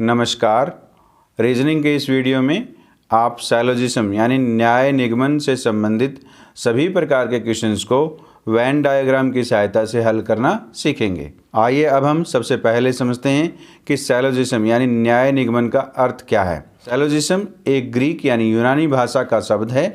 नमस्कार। रीजनिंग के इस वीडियो में आप साइलोजिज्म यानी न्याय निगमन से संबंधित सभी प्रकार के क्वेश्चंस को वेन डायग्राम की सहायता से हल करना सीखेंगे। आइए अब हम सबसे पहले समझते हैं कि साइलोजिज्म यानी न्याय निगमन का अर्थ क्या है। साइलोजिज्म एक ग्रीक यानी यूनानी भाषा का शब्द है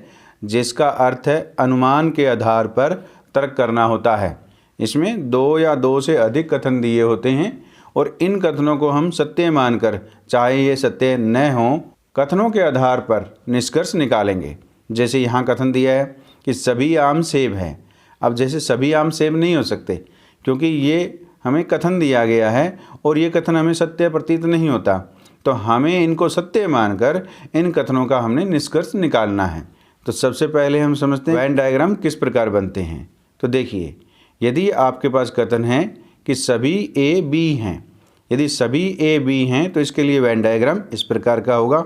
जिसका अर्थ है अनुमान के आधार पर तर्क करना होता है। इसमें दो या दो से अधिक कथन दिए होते हैं और इन कथनों को हम सत्य मानकर, चाहे ये सत्य न हों, कथनों के आधार पर निष्कर्ष निकालेंगे। जैसे यहाँ कथन दिया है कि सभी आम सेब हैं। अब जैसे सभी आम सेब नहीं हो सकते क्योंकि ये हमें कथन दिया गया है और ये कथन हमें सत्य प्रतीत नहीं होता, तो हमें इनको सत्य मानकर इन कथनों का हमने निष्कर्ष निकालना है। तो सबसे पहले हम समझते हैं वेन डायग्राम किस प्रकार बनते हैं। तो देखिए, यदि आपके पास कथन है कि सभी ए बी हैं, यदि सभी ए बी हैं तो इसके लिए वेन डायग्राम इस प्रकार का होगा।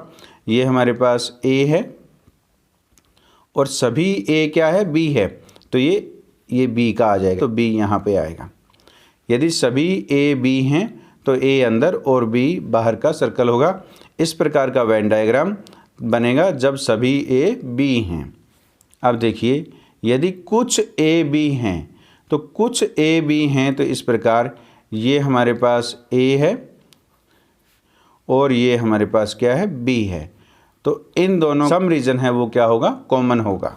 ये हमारे पास ए है और सभी ए क्या है, बी है, तो ये बी का आ जाएगा, तो बी यहाँ पे आएगा। यदि सभी ए बी हैं तो ए अंदर और बी बाहर का सर्कल होगा। इस प्रकार का वेन डायग्राम बनेगा जब सभी ए बी हैं। अब देखिए, यदि कुछ ए बी हैं तो कुछ ए बी हैं तो इस प्रकार ये हमारे पास ए है और ये हमारे पास क्या है, बी है। तो इन दोनों सम रीजन है वो क्या होगा, कॉमन होगा।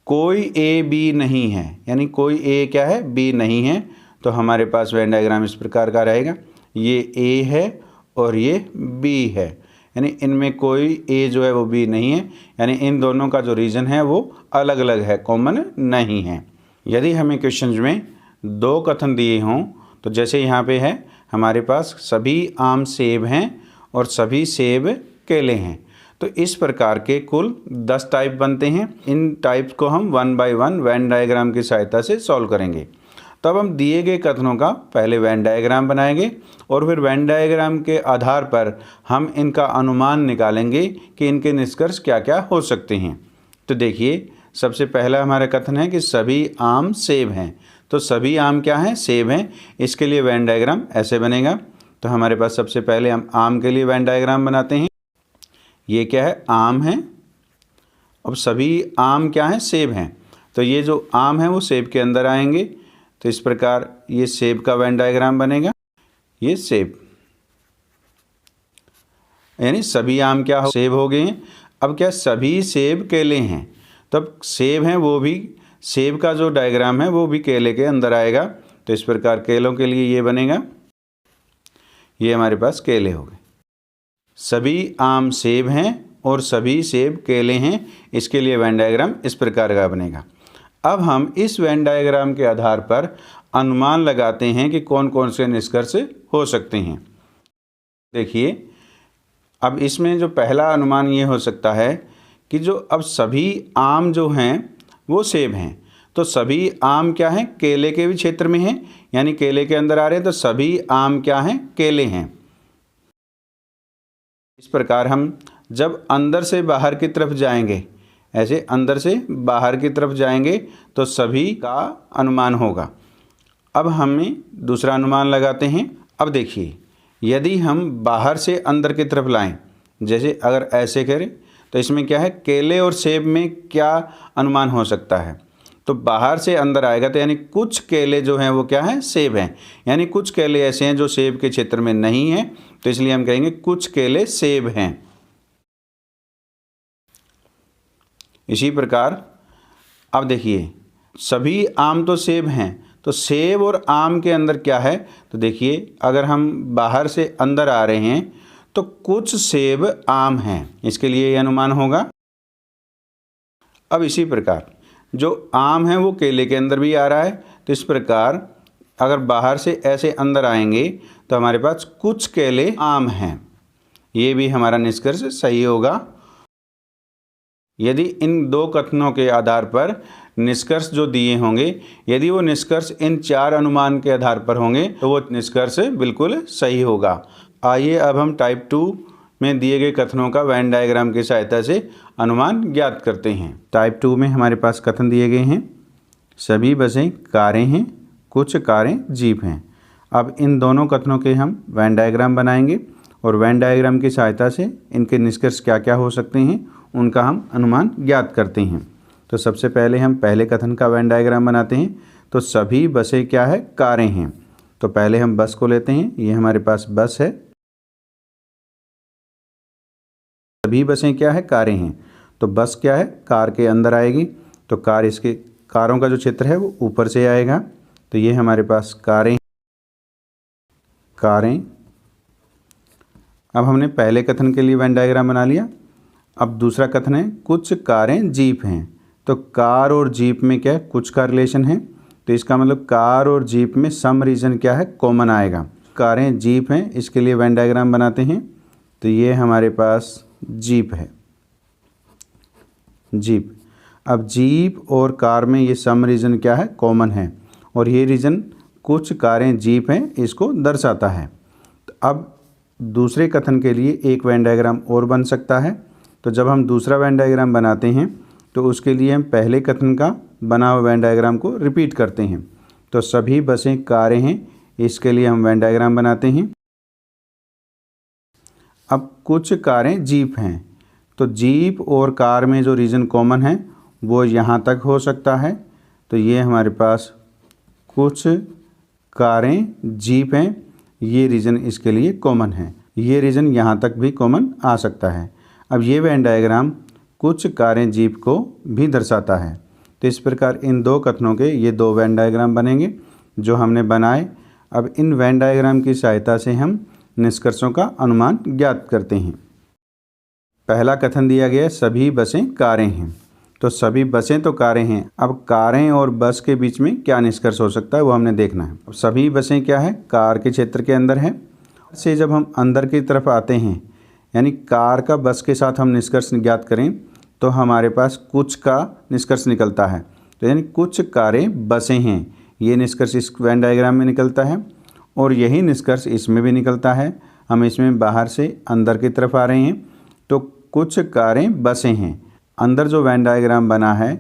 कोई ए बी नहीं है यानी कोई ए क्या है, बी नहीं है, तो हमारे पास वेन डायग्राम इस प्रकार का रहेगा। ये ए है और ये बी है, यानी इनमें कोई ए जो है वो बी नहीं है, यानी इन दोनों का जो रीजन है वो अलग अलग है, कॉमन नहीं है। यदि हमें क्वेश्चन में दो कथन दिए हों तो जैसे यहाँ पे है हमारे पास सभी आम सेब हैं और सभी सेब केले हैं, तो इस प्रकार के कुल 10 टाइप बनते हैं। इन टाइप्स को हम 1 बाय 1 वेन डायग्राम की सहायता से सॉल्व करेंगे। तब हम दिए गए कथनों का पहले वेन डायग्राम बनाएंगे और फिर वेन डायग्राम के आधार पर हम इनका अनुमान निकालेंगे कि इनके निष्कर्ष क्या क्या हो सकते हैं। तो देखिए, सबसे पहला हमारा कथन है कि सभी आम सेब हैं, तो सभी आम क्या हैं, सेब हैं। इसके लिए वेन डायग्राम ऐसे बनेगा। तो हमारे पास सबसे पहले हम आम के लिए वेन डायग्राम बनाते हैं। ये क्या है, आम है। अब सभी आम क्या हैं, सेब हैं, तो ये जो आम है वो सेब के अंदर आएंगे, तो इस प्रकार ये सेब का वेन डायग्राम बनेगा। ये सेब यानी सभी आम क्या हो, सेब हो गए हैं। अब क्या, सभी सेब केले हैं, तब सेब हैं वो भी, सेब का जो डायग्राम है वो भी केले के अंदर आएगा, तो इस प्रकार केलों के लिए ये बनेगा। ये हमारे पास केले हो गए। सभी आम सेब हैं और सभी सेब केले हैं, इसके लिए वेन डायग्राम इस प्रकार का बनेगा। अब हम इस वेन डायग्राम के आधार पर अनुमान लगाते हैं कि कौन कौन से निष्कर्ष हो सकते हैं। देखिए, अब इसमें जो पहला अनुमान ये हो सकता है कि जो अब सभी आम जो हैं वो सेब हैं, तो सभी आम क्या हैं, केले के भी क्षेत्र में हैं, यानी केले के अंदर आ रहे हैं, तो सभी आम क्या हैं, केले हैं। इस प्रकार हम जब अंदर से बाहर की तरफ जाएंगे, ऐसे अंदर से बाहर की तरफ जाएंगे तो सभी का अनुमान होगा। अब हमें दूसरा अनुमान लगाते हैं। अब देखिए, यदि हम बाहर से अंदर की तरफ लाएं, जैसे अगर ऐसे करें तो इसमें क्या है, केले और सेब में क्या अनुमान हो सकता है, तो बाहर से अंदर आएगा तो यानी कुछ केले जो हैं वो क्या हैं, सेब हैं, यानी कुछ केले ऐसे हैं जो सेब के क्षेत्र में नहीं हैं, तो इसलिए हम कहेंगे कुछ केले सेब हैं। इसी प्रकार अब देखिए, सभी आम तो सेब हैं, तो सेब और आम के अंदर क्या है, तो देखिए अगर हम बाहर से अंदर आ रहे हैं तो कुछ सेब आम हैं, इसके लिए ये अनुमान होगा। अब इसी प्रकार जो आम है वो केले के अंदर भी आ रहा है, तो इस प्रकार अगर बाहर से ऐसे अंदर आएंगे तो हमारे पास कुछ केले आम हैं, ये भी हमारा निष्कर्ष सही होगा। यदि इन दो कथनों के आधार पर निष्कर्ष जो दिए होंगे, यदि वो निष्कर्ष इन 4 अनुमान के आधार पर होंगे तो वो निष्कर्ष बिल्कुल सही होगा। आइए अब हम टाइप 2 में दिए गए कथनों का वेन डायग्राम की सहायता से अनुमान ज्ञात करते हैं। टाइप 2 में हमारे पास कथन दिए गए हैं, सभी बसें कारें हैं, कुछ कारें जीप हैं। अब इन दोनों कथनों के हम वेन डायग्राम बनाएंगे और वेन डायग्राम की सहायता से इनके निष्कर्ष क्या क्या हो सकते हैं उनका हम अनुमान ज्ञात करते हैं। तो सबसे पहले हम पहले कथन का वेन डायग्राम बनाते हैं। तो सभी बसें क्या है, कारें हैं। तो पहले हम बस को लेते हैं, ये हमारे पास बस है। सभी बसें क्या है, कारें हैं। तो बस क्या है, कार के अंदर आएगी। तो कार, इसके कारों का जो क्षेत्र है वो ऊपर से आएगा। तो ये हमारे पास कारें। अब हमने पहले कथन के लिए वेन डायग्राम बना लिया। अब दूसरा कथन है कुछ कारें जीप हैं। तो कार और जीप में क्या है, कुछ का रिलेशन है। तो इसका मतलब कार और जीप में सम रीजन क्या है, कॉमन आएगा। कारें जीप हैं, इसके लिए वेन डायग्राम बनाते हैं। तो ये हमारे पास जीप है, जीप। अब जीप और कार में ये सम रीजन क्या है, कॉमन है। और ये रीजन कुछ कारें जीप हैं इसको दर्शाता है। तो अब दूसरे कथन के लिए एक वेन डायग्राम और बन सकता है। तो जब हम दूसरा वेन डायग्राम बनाते हैं तो उसके लिए हम पहले कथन का बना हुआ वेन डायग्राम को रिपीट करते हैं। तो सभी बसें कारें हैं, इसके लिए हम वेन डायग्राम बनाते हैं। अब कुछ कारें जीप हैं। तो जीप और कार में जो रीजन कॉमन है वो यहाँ तक हो सकता है। तो ये हमारे पास कुछ कारें जीप हैं, ये रीजन इसके लिए कॉमन है। ये रीजन यहाँ तक भी कॉमन आ सकता है। अब ये वेन डायग्राम कुछ कारें जीप को भी दर्शाता है। तो इस प्रकार इन दो कथनों के ये दो वेन डायग्राम बनेंगे जो हमने बनाए। अब इन वेन डायग्राम की सहायता से हम निष्कर्षों का अनुमान ज्ञात करते हैं। पहला कथन दिया गया है सभी बसें कारें हैं। तो सभी बसें तो कारें हैं। अब कारें और बस के बीच में क्या निष्कर्ष हो सकता है वो हमने देखना है। अब सभी बसें क्या है, कार के क्षेत्र के अंदर है। से जब हम अंदर की तरफ आते हैं, यानी कार का बस के साथ हम निष्कर्ष ज्ञात करें तो हमारे पास कुछ का निष्कर्ष निकलता है। तो यानी कुछ कारें बसें हैं, ये निष्कर्ष इस वेन डायग्राम में निकलता है। और यही निष्कर्ष इसमें भी निकलता है। हम इसमें बाहर से अंदर की तरफ आ रहे हैं तो कुछ कारें बसें हैं। अंदर जो वेन डायग्राम बना है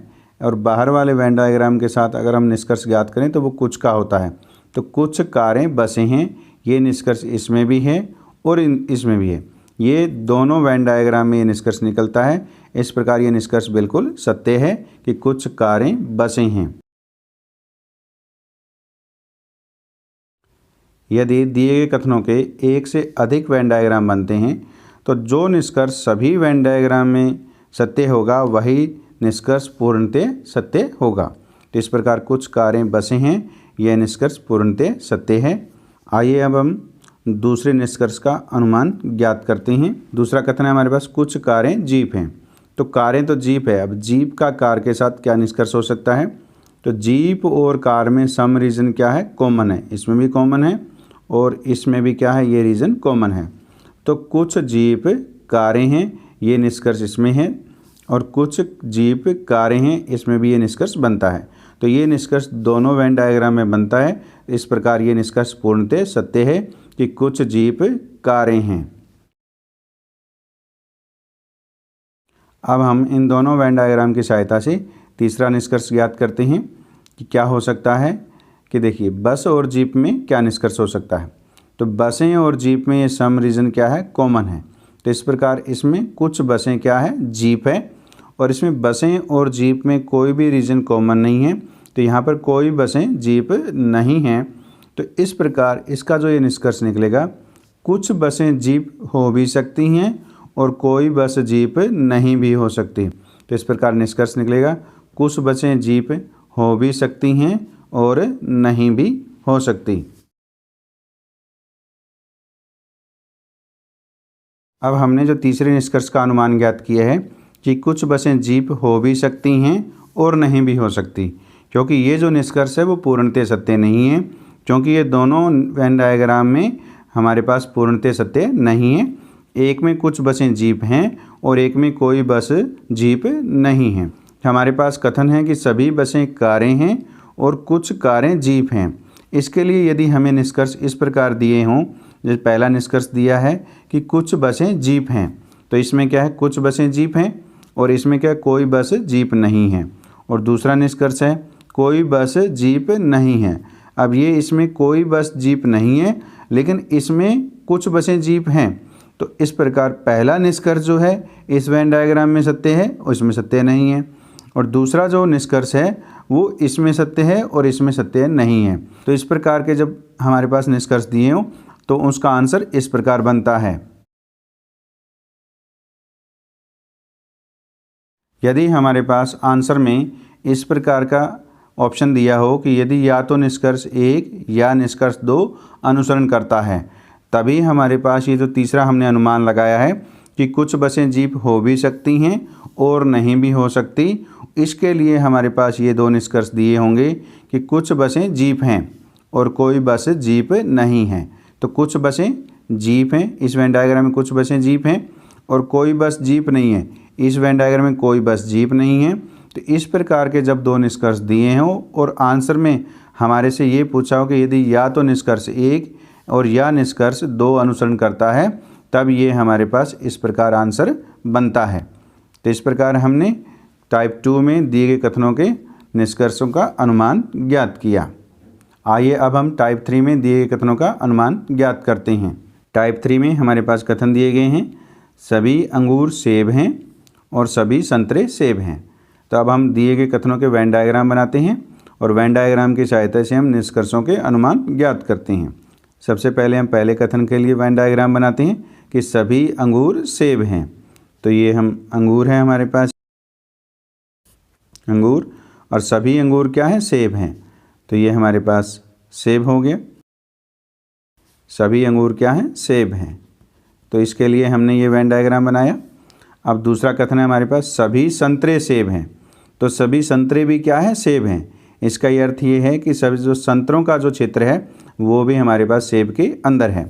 और बाहर वाले वेन डायग्राम के साथ अगर हम निष्कर्ष ज्ञात करें तो वो कुछ का होता है। तो कुछ कारें बसें हैं, ये निष्कर्ष इसमें भी है और इसमें भी है। ये दोनों वेन डायग्राम में ये निष्कर्ष निकलता है। इस प्रकार ये निष्कर्ष बिल्कुल सत्य है कि कुछ कारें बसें हैं। यदि दिए गए कथनों के एक से अधिक वेन डायग्राम बनते हैं तो जो निष्कर्ष सभी वेन डायग्राम में सत्य होगा वही निष्कर्ष पूर्णतः सत्य होगा। तो इस प्रकार कुछ कारें बसें हैं, यह निष्कर्ष पूर्णतः सत्य है। आइए अब हम दूसरे निष्कर्ष का अनुमान ज्ञात करते हैं। दूसरा कथन है हमारे पास कुछ कारें जीप हैं। तो कारें तो जीप है। अब जीप का कार के साथ क्या निष्कर्ष हो सकता है। तो जीप और कार में सम रीजन क्या है, कॉमन है। इसमें भी कॉमन है और इसमें भी क्या है, ये रीजन कॉमन है। तो कुछ जीप कारें हैं, ये निष्कर्ष इसमें है। और कुछ जीप कारें हैं, इसमें भी ये निष्कर्ष बनता है। तो ये निष्कर्ष दोनों वेन डायग्राम में बनता है। इस प्रकार ये निष्कर्ष पूर्णतः सत्य है कि कुछ जीप कारें हैं। अब हम इन दोनों वेन डायग्राम की सहायता से तीसरा निष्कर्ष ज्ञात करते हैं कि क्या हो सकता है। कि देखिए बस और जीप में क्या निष्कर्ष हो सकता है। तो बसें और जीप में ये सम रीजन क्या है, कॉमन है। तो इस प्रकार इसमें कुछ बसें क्या है, जीप है। और इसमें बसें और जीप में कोई भी रीजन कॉमन नहीं है। तो यहाँ पर कोई बसें जीप नहीं हैं। तो इस प्रकार इसका जो ये निष्कर्ष निकलेगा, कुछ बसें जीप हो भी सकती हैं और कोई बस जीप नहीं भी हो सकती। तो इस प्रकार निष्कर्ष निकलेगा कुछ बसें जीप हो भी सकती हैं और नहीं भी हो सकती। अब हमने जो तीसरे निष्कर्ष का अनुमान ज्ञात किया है कि कुछ बसें जीप हो भी सकती हैं और नहीं भी हो सकती, क्योंकि ये जो निष्कर्ष है वो पूर्णतः सत्य नहीं है। क्योंकि ये दोनों वेन डायग्राम में हमारे पास पूर्णतः सत्य नहीं है। एक में कुछ बसें जीप हैं और एक में कोई बस जीप नहीं है। हमारे पास कथन है कि सभी बसें कारें हैं और कुछ कारें जीप हैं। इसके लिए यदि हमें निष्कर्ष इस प्रकार दिए हों, जैसे पहला निष्कर्ष दिया है कि कुछ बसें जीप हैं, तो इसमें क्या है, कुछ बसें जीप हैं और इसमें क्या है, कोई बस जीप नहीं है। और दूसरा निष्कर्ष है कोई बस जीप नहीं है। अब ये इसमें कोई बस जीप नहीं है लेकिन इसमें कुछ बसें जीप हैं। तो इस प्रकार पहला निष्कर्ष जो है इस वेन डायग्राम में सत्य है और इसमें सत्य नहीं है, और दूसरा जो निष्कर्ष है वो इसमें सत्य है और इसमें सत्य नहीं है। तो इस प्रकार के जब हमारे पास निष्कर्ष दिए हों तो उसका आंसर इस प्रकार बनता है। यदि हमारे पास आंसर में इस प्रकार का ऑप्शन दिया हो कि यदि या तो निष्कर्ष 1 या निष्कर्ष 2 अनुसरण करता है, तभी हमारे पास ये जो तीसरा हमने अनुमान लगाया है कि कुछ बसें जीप हो भी सकती हैं और नहीं भी हो सकती, इसके लिए हमारे पास ये 2 निष्कर्ष दिए होंगे कि कुछ बसें जीप हैं और कोई बस जीप नहीं है। तो कुछ बसें जीप हैं, इस वेन डायग्राम में कुछ बसें जीप हैं, और कोई बस जीप नहीं है, इस वेन डायग्राम में कोई बस जीप नहीं है। तो इस प्रकार के जब 2 निष्कर्ष दिए हों और आंसर में हमारे से ये पूछा हो कि यदि या तो निष्कर्ष 1 और या निष्कर्ष 2 अनुसरण करता है, तब ये हमारे पास इस प्रकार आंसर बनता है। तो इस प्रकार हमने टाइप 2 में दिए गए कथनों के निष्कर्षों का अनुमान ज्ञात किया। आइए अब हम टाइप 3 में दिए गए कथनों का अनुमान ज्ञात करते हैं। टाइप 3 में हमारे पास कथन दिए गए हैं, सभी अंगूर सेब हैं और सभी संतरे सेब हैं। तो अब हम दिए गए कथनों के वेन डायग्राम बनाते हैं और वेन डायग्राम की सहायता से हम निष्कर्षों के अनुमान ज्ञात करते हैं। सबसे पहले हम पहले कथन के लिए वेन डायग्राम बनाते हैं कि सभी अंगूर सेब हैं। तो ये हम अंगूर है हमारे पास अंगूर, और सभी अंगूर क्या है, सेब हैं। तो ये हमारे पास सेब हो गया, सभी अंगूर क्या हैं, सेब हैं। तो इसके लिए हमने ये वेन डायग्राम बनाया। अब दूसरा कथन है हमारे पास सभी संतरे सेब हैं। तो सभी संतरे भी क्या है, सेब हैं। इसका ये अर्थ ये है कि सभी जो संतरों का जो क्षेत्र है वो भी हमारे पास सेब के अंदर है।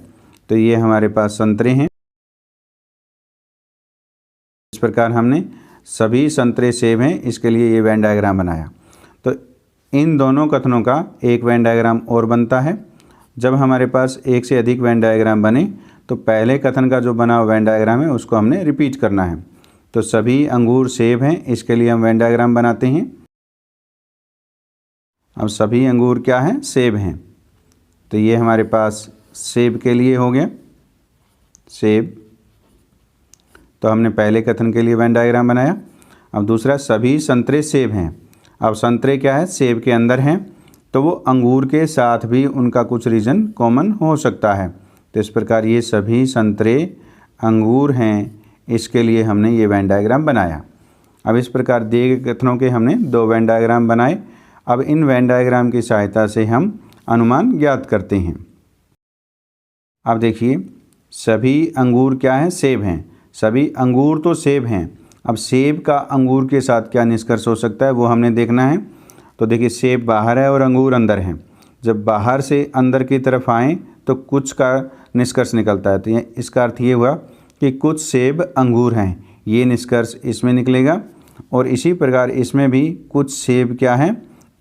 तो ये हमारे पास संतरे हैं। इस प्रकार हमने सभी संतरे सेब हैं, इसके लिए ये वेन डायग्राम बनाया। तो इन दोनों कथनों का एक वेन डायग्राम और बनता है। जब हमारे पास एक से अधिक वेन डायग्राम बने तो पहले कथन का जो बना हुआ वेन डायग्राम है उसको हमने रिपीट करना है। तो सभी अंगूर सेब हैं, इसके लिए हम वेन डायग्राम बनाते हैं। अब सभी अंगूर क्या हैं, सेब हैं। तो ये हमारे पास सेब के लिए हो गया, सेब। तो हमने पहले कथन के लिए वेन डायग्राम बनाया। अब दूसरा सभी संतरे सेब हैं। अब संतरे क्या है, सेब के अंदर हैं, तो वो अंगूर के साथ भी उनका कुछ रीजन कॉमन हो सकता है। तो इस प्रकार ये सभी संतरे अंगूर हैं, इसके लिए हमने ये वेन डायग्राम बनाया। अब इस प्रकार दिए गए कथनों के हमने 2 वेन डायग्राम बनाए। अब इन वेन डायग्राम की सहायता से हम अनुमान ज्ञात करते हैं। अब देखिए, सभी अंगूर क्या हैं, सेब हैं। सभी अंगूर तो सेब हैं। अब सेब का अंगूर के साथ क्या निष्कर्ष हो सकता है वो हमने देखना है। तो देखिए, सेब बाहर है और अंगूर अंदर हैं। जब बाहर से अंदर की तरफ आएँ तो कुछ का निष्कर्ष निकलता है। तो ये इसका अर्थ ये हुआ कि कुछ सेब अंगूर हैं, ये निष्कर्ष इसमें निकलेगा। और इसी प्रकार इसमें भी कुछ सेब क्या हैं,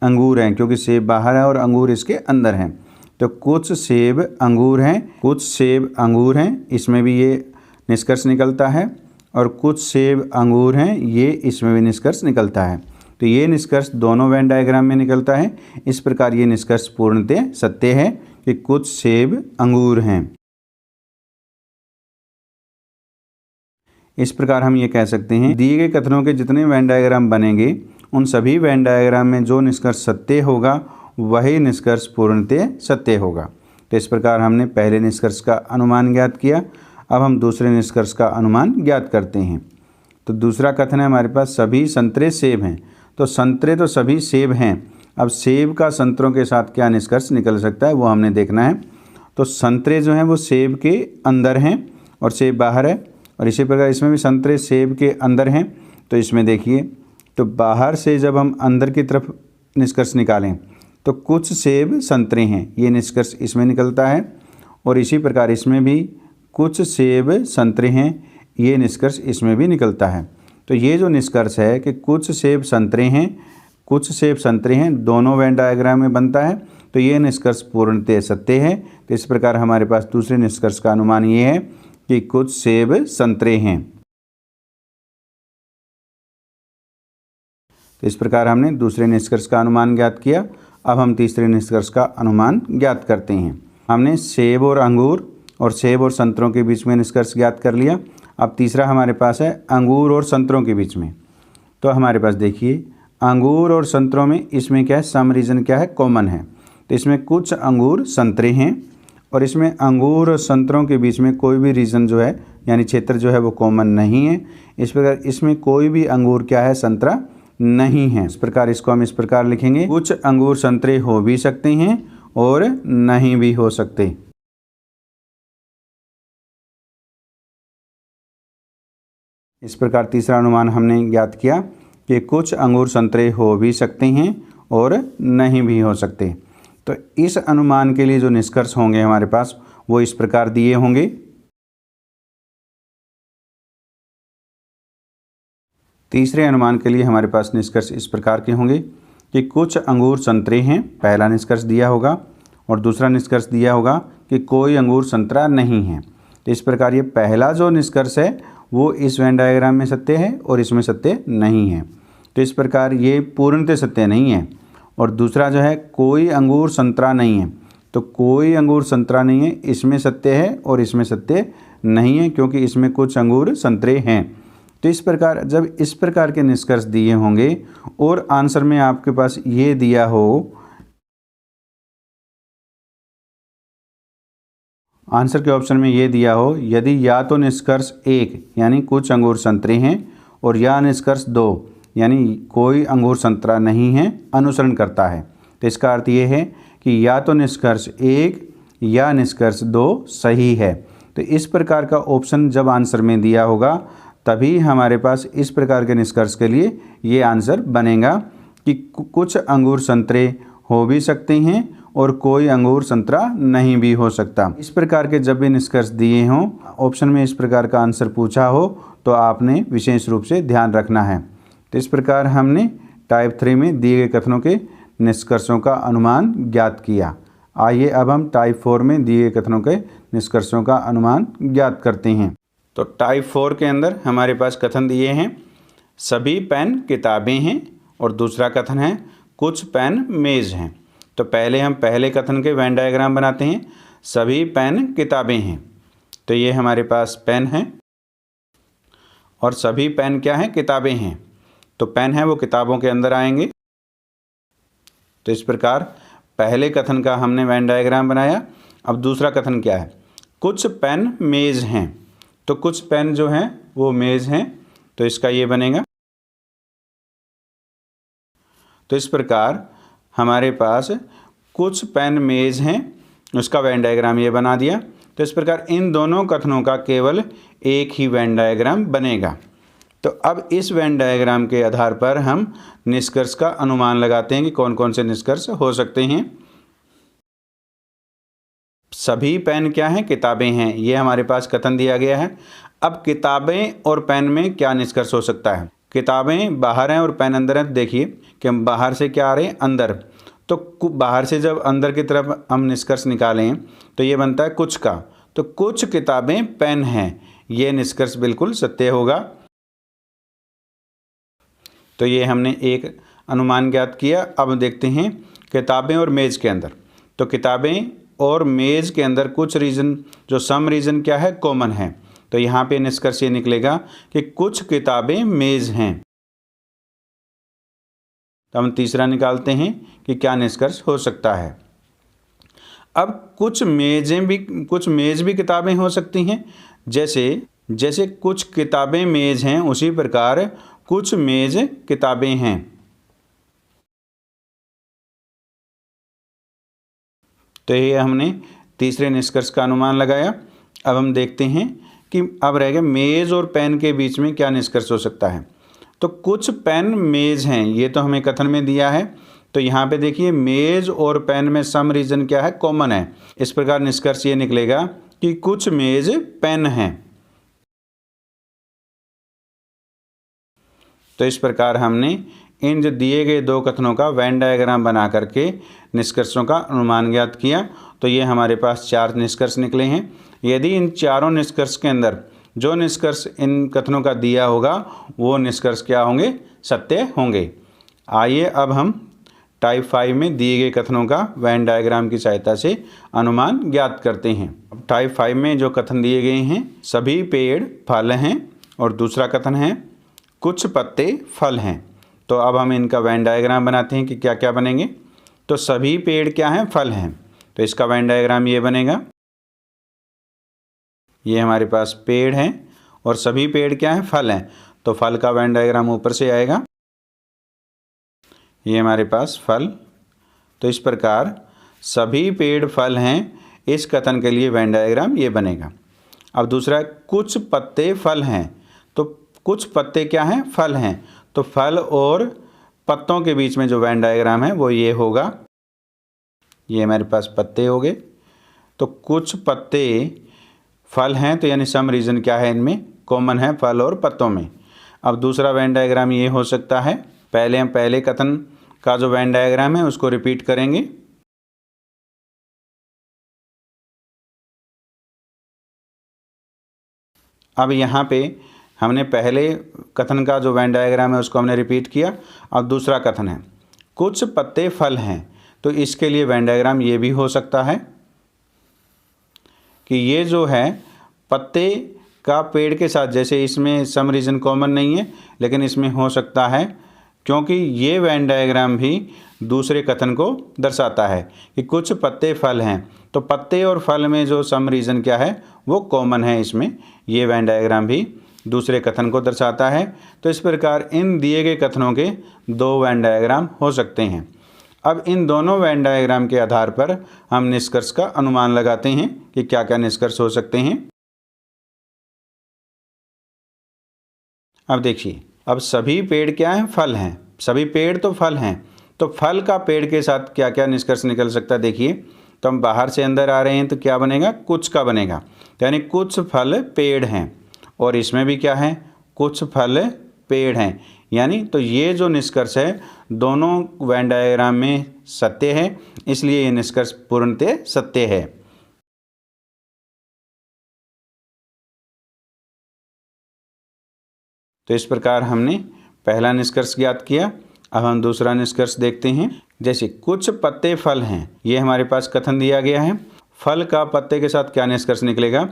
अंगूर हैं, क्योंकि सेब बाहर है और अंगूर इसके अंदर हैं। तो कुछ सेब अंगूर हैं, कुछ सेब अंगूर हैं, इसमें भी ये निष्कर्ष निकलता है। और कुछ सेब अंगूर हैं, ये इसमें भी निष्कर्ष निकलता है। तो ये निष्कर्ष दोनों वेन डायग्राम में निकलता है। इस प्रकार ये निष्कर्ष पूर्णतः सत्य है कि कुछ सेब अंगूर हैं। इस प्रकार हम ये कह सकते हैं, दिए गए कथनों के जितने वेन डायग्राम बनेंगे उन सभी वेन डायग्राम में जो निष्कर्ष सत्य होगा वही निष्कर्ष पूर्णतः सत्य होगा। तो इस प्रकार हमने पहले निष्कर्ष का अनुमान ज्ञात किया। अब हम दूसरे निष्कर्ष का अनुमान ज्ञात करते हैं। तो दूसरा कथन है हमारे पास सभी संतरे सेब हैं। तो संतरे तो सभी सेब हैं। अब सेब का संतरों के साथ क्या निष्कर्ष निकल सकता है वो हमने देखना है। तो संतरे जो हैं वो सेब के अंदर हैं और सेब बाहर है, और इसी प्रकार इसमें भी संतरे सेब के अंदर हैं। तो इसमें देखिए, तो बाहर से जब हम अंदर की तरफ निष्कर्ष निकालें तो कुछ सेब संतरे हैं, ये निष्कर्ष इसमें निकलता है। और इसी प्रकार इसमें भी कुछ सेब संतरे हैं, ये निष्कर्ष इसमें भी निकलता है। तो ये जो निष्कर्ष है कि कुछ सेब संतरे हैं, कुछ सेब संतरे हैं, दोनों वेन डायग्राम में बनता है। तो ये निष्कर्ष पूर्णतः सत्य है। तो इस प्रकार हमारे पास दूसरे निष्कर्ष का अनुमान ये है कि कुछ सेब संतरे हैं। तो इस प्रकार हमने दूसरे निष्कर्ष का अनुमान ज्ञात किया। अब हम तीसरे निष्कर्ष का अनुमान ज्ञात करते हैं। हमने सेब और अंगूर और सेब और संतरों के बीच में निष्कर्ष ज्ञात कर लिया। अब तीसरा हमारे पास है अंगूर और संतरों के बीच में। तो हमारे पास देखिए अंगूर और संतरों में इसमें क्या है, सम रीजन क्या है, कॉमन है। तो इसमें कुछ अंगूर संतरे हैं और इसमें अंगूर और संतरों के बीच में कोई भी रीजन जो है यानी क्षेत्र जो है वो कॉमन नहीं है। इस प्रकार इसमें कोई भी अंगूर क्या है, संतरा नहीं है। इस प्रकार इसको हम इस प्रकार लिखेंगे, कुछ अंगूर संतरे हो भी सकते हैं और नहीं भी हो सकते। इस प्रकार तीसरा अनुमान हमने ज्ञात किया कि कुछ अंगूर संतरे हो भी सकते हैं और नहीं भी हो सकते। तो इस अनुमान के लिए जो निष्कर्ष होंगे हमारे पास वो इस प्रकार दिए होंगे। तीसरे अनुमान के लिए हमारे पास निष्कर्ष इस प्रकार के होंगे कि कुछ अंगूर संतरे हैं, पहला निष्कर्ष दिया होगा, और दूसरा निष्कर्ष दिया होगा कि कोई अंगूर संतरा नहीं है। तो इस प्रकार ये पहला जो निष्कर्ष है वो इस वेन डायग्राम में सत्य है और इसमें सत्य नहीं है। तो इस प्रकार ये पूर्णतः सत्य नहीं है। और दूसरा जो है कोई अंगूर संतरा नहीं है, तो कोई अंगूर संतरा नहीं है इसमें सत्य है और इसमें सत्य नहीं है, क्योंकि इसमें कुछ अंगूर संतरे हैं। तो इस प्रकार जब इस प्रकार के निष्कर्ष दिए होंगे और आंसर में आपके पास ये दिया हो, आंसर के ऑप्शन में ये दिया हो यदि या तो निष्कर्ष 1 यानी कुछ अंगूर संतरे हैं और या निष्कर्ष 2 यानी कोई अंगूर संतरा नहीं है अनुसरण करता है, तो इसका अर्थ ये है कि या तो निष्कर्ष 1 या निष्कर्ष 2 सही है। तो इस प्रकार का ऑप्शन जब आंसर में दिया होगा तभी हमारे पास इस प्रकार के निष्कर्ष के लिए ये आंसर बनेगा कि कुछ अंगूर संतरे हो भी सकते हैं और कोई अंगूर संतरा नहीं भी हो सकता। इस प्रकार के जब भी निष्कर्ष दिए हों, ऑप्शन में इस प्रकार का आंसर पूछा हो, तो आपने विशेष रूप से ध्यान रखना है। तो इस प्रकार हमने टाइप 3 में दिए गए कथनों के निष्कर्षों का अनुमान ज्ञात किया। आइए अब हम टाइप 4 में दिए गए कथनों के निष्कर्षों का अनुमान ज्ञात करते हैं। तो टाइप 4 के अंदर हमारे पास कथन दिए हैं सभी पेन किताबें हैं, और दूसरा कथन है कुछ पेन मेज़ हैं। तो पहले हम पहले कथन के वेन डायग्राम बनाते हैं। सभी पेन किताबें हैं, तो ये हमारे पास पेन है और सभी पेन क्या हैं, किताबें हैं। तो पेन है वो किताबों के अंदर आएंगे। तो इस प्रकार पहले कथन का हमने वेन डायग्राम बनाया। अब दूसरा कथन क्या है, कुछ पेन मेज़ हैं। तो कुछ पेन जो हैं वो मेज़ हैं, तो इसका ये बनेगा। तो इस प्रकार हमारे पास कुछ पेन मेज़ हैं, उसका वेन डायग्राम ये बना दिया। तो इस प्रकार इन दोनों कथनों का केवल एक ही वेन डायग्राम बनेगा। तो अब इस वेन डायग्राम के आधार पर हम निष्कर्ष का अनुमान लगाते हैं कि कौन कौन से निष्कर्ष हो सकते हैं। सभी पेन क्या हैं, किताबें हैं, ये हमारे पास कथन दिया गया है। अब किताबें और पेन में क्या निष्कर्ष हो सकता है। किताबें बाहर हैं और पेन अंदर हैं। देखिए कि हम बाहर से क्या आ रहे हैं, अंदर। तो बाहर से जब अंदर की तरफ हम निष्कर्ष निकालें तो ये बनता है कुछ का। तो कुछ किताबें पेन हैं, ये निष्कर्ष बिल्कुल सत्य होगा। तो ये हमने एक अनुमान ज्ञात किया। अब देखते हैं किताबें और मेज़ के अंदर। तो किताबें और मेज़ के अंदर कुछ रीज़न जो सम रीज़न क्या है, कॉमन है। तो यहाँ पे निष्कर्ष ये निकलेगा कि कुछ किताबें मेज़ हैं। तो हम तीसरा निकालते हैं कि क्या निष्कर्ष हो सकता है। अब कुछ मेज़ भी किताबें हो सकती हैं। जैसे कुछ किताबें मेज़ हैं, उसी प्रकार कुछ मेज़ किताबें हैं। तो ये हमने तीसरे निष्कर्ष का अनुमान लगाया। अब हम देखते हैं कि अब रह गया मेज़ और पेन के बीच में क्या निष्कर्ष हो सकता है। तो कुछ पेन मेज़ हैं, ये तो हमें कथन में दिया है। तो यहाँ पे देखिए मेज़ और पेन में सम रीज़न क्या है, कॉमन है। इस प्रकार निष्कर्ष ये निकलेगा कि कुछ मेज़ पेन हैं। तो इस प्रकार हमने इन जो दिए गए दो कथनों का वेन डायग्राम बना करके निष्कर्षों का अनुमान ज्ञात किया। तो ये हमारे पास 4 निष्कर्ष निकले हैं। यदि इन चारों निष्कर्ष के अंदर जो निष्कर्ष इन कथनों का दिया होगा वो निष्कर्ष क्या होंगे, सत्य होंगे। आइए अब हम टाइप 5 में दिए गए कथनों का वेन डायग्राम की सहायता से अनुमान ज्ञात करते हैं। अब टाइप 5 में जो कथन दिए गए हैं, सभी पेड़ फल हैं, और दूसरा कथन है कुछ पत्ते फल हैं। तो अब हम इनका वेन डायग्राम बनाते हैं कि क्या क्या बनेंगे। तो सभी पेड़ क्या हैं, फल हैं, तो इसका वेन डायग्राम ये बनेगा। ये हमारे पास पेड़ हैं और सभी पेड़ क्या हैं, फल हैं, तो फल का वेन डायग्राम ऊपर से आएगा। ये हमारे पास फल, तो इस प्रकार सभी पेड़ फल हैं, इस कथन के लिए वेन डायग्राम ये बनेगा। अब दूसरा, कुछ पत्ते फल हैं, तो कुछ पत्ते क्या हैं, फल हैं, तो फल और पत्तों के बीच में जो वेन डायग्राम है वो ये होगा। ये हमारे पास पत्ते हो गए, तो कुछ पत्ते फल हैं, तो यानी सम रीजन क्या है, इनमें कॉमन है फल और पत्तों में। अब दूसरा वेन डायग्राम ये हो सकता है, पहले हम पहले कथन का जो वेन डायग्राम है उसको रिपीट करेंगे। अब यहाँ पे हमने पहले कथन का जो वेन डायग्राम है उसको हमने रिपीट किया। अब दूसरा कथन है कुछ पत्ते फल हैं, तो इसके लिए वेन डायग्राम ये भी हो सकता है कि ये जो है पत्ते का पेड़ के साथ, जैसे इसमें सम रीजन कॉमन नहीं है लेकिन इसमें हो सकता है, क्योंकि ये वेन डायग्राम भी दूसरे कथन को दर्शाता है कि कुछ पत्ते फल हैं, तो पत्ते और फल में जो सम रीजन क्या है वो कॉमन है इसमें। ये वेन डायग्राम भी दूसरे कथन को दर्शाता है। तो इस प्रकार इन दिए गए कथनों के दो वेन डायग्राम हो सकते हैं। अब इन दोनों वेन डायग्राम के आधार पर हम निष्कर्ष का अनुमान लगाते हैं कि क्या क्या निष्कर्ष हो सकते हैं। अब देखिए, अब सभी पेड़ क्या हैं, फल हैं, सभी पेड़ तो फल हैं, तो फल का पेड़ के साथ क्या क्या निष्कर्ष निकल सकता है। देखिए, तो हम बाहर से अंदर आ रहे हैं, तो क्या बनेगा, कुछ का बनेगा, यानी कुछ फल पेड़ हैं, और इसमें भी क्या है, कुछ फल पेड़ हैं, यानी तो ये जो निष्कर्ष है दोनों वेन डायग्राम में सत्य है, इसलिए ये निष्कर्ष पूर्णतः सत्य है। तो इस प्रकार हमने पहला निष्कर्ष ज्ञात किया। अब हम दूसरा निष्कर्ष देखते हैं। जैसे कुछ पत्ते फल हैं, ये हमारे पास कथन दिया गया है, फल का पत्ते के साथ क्या निष्कर्ष निकलेगा।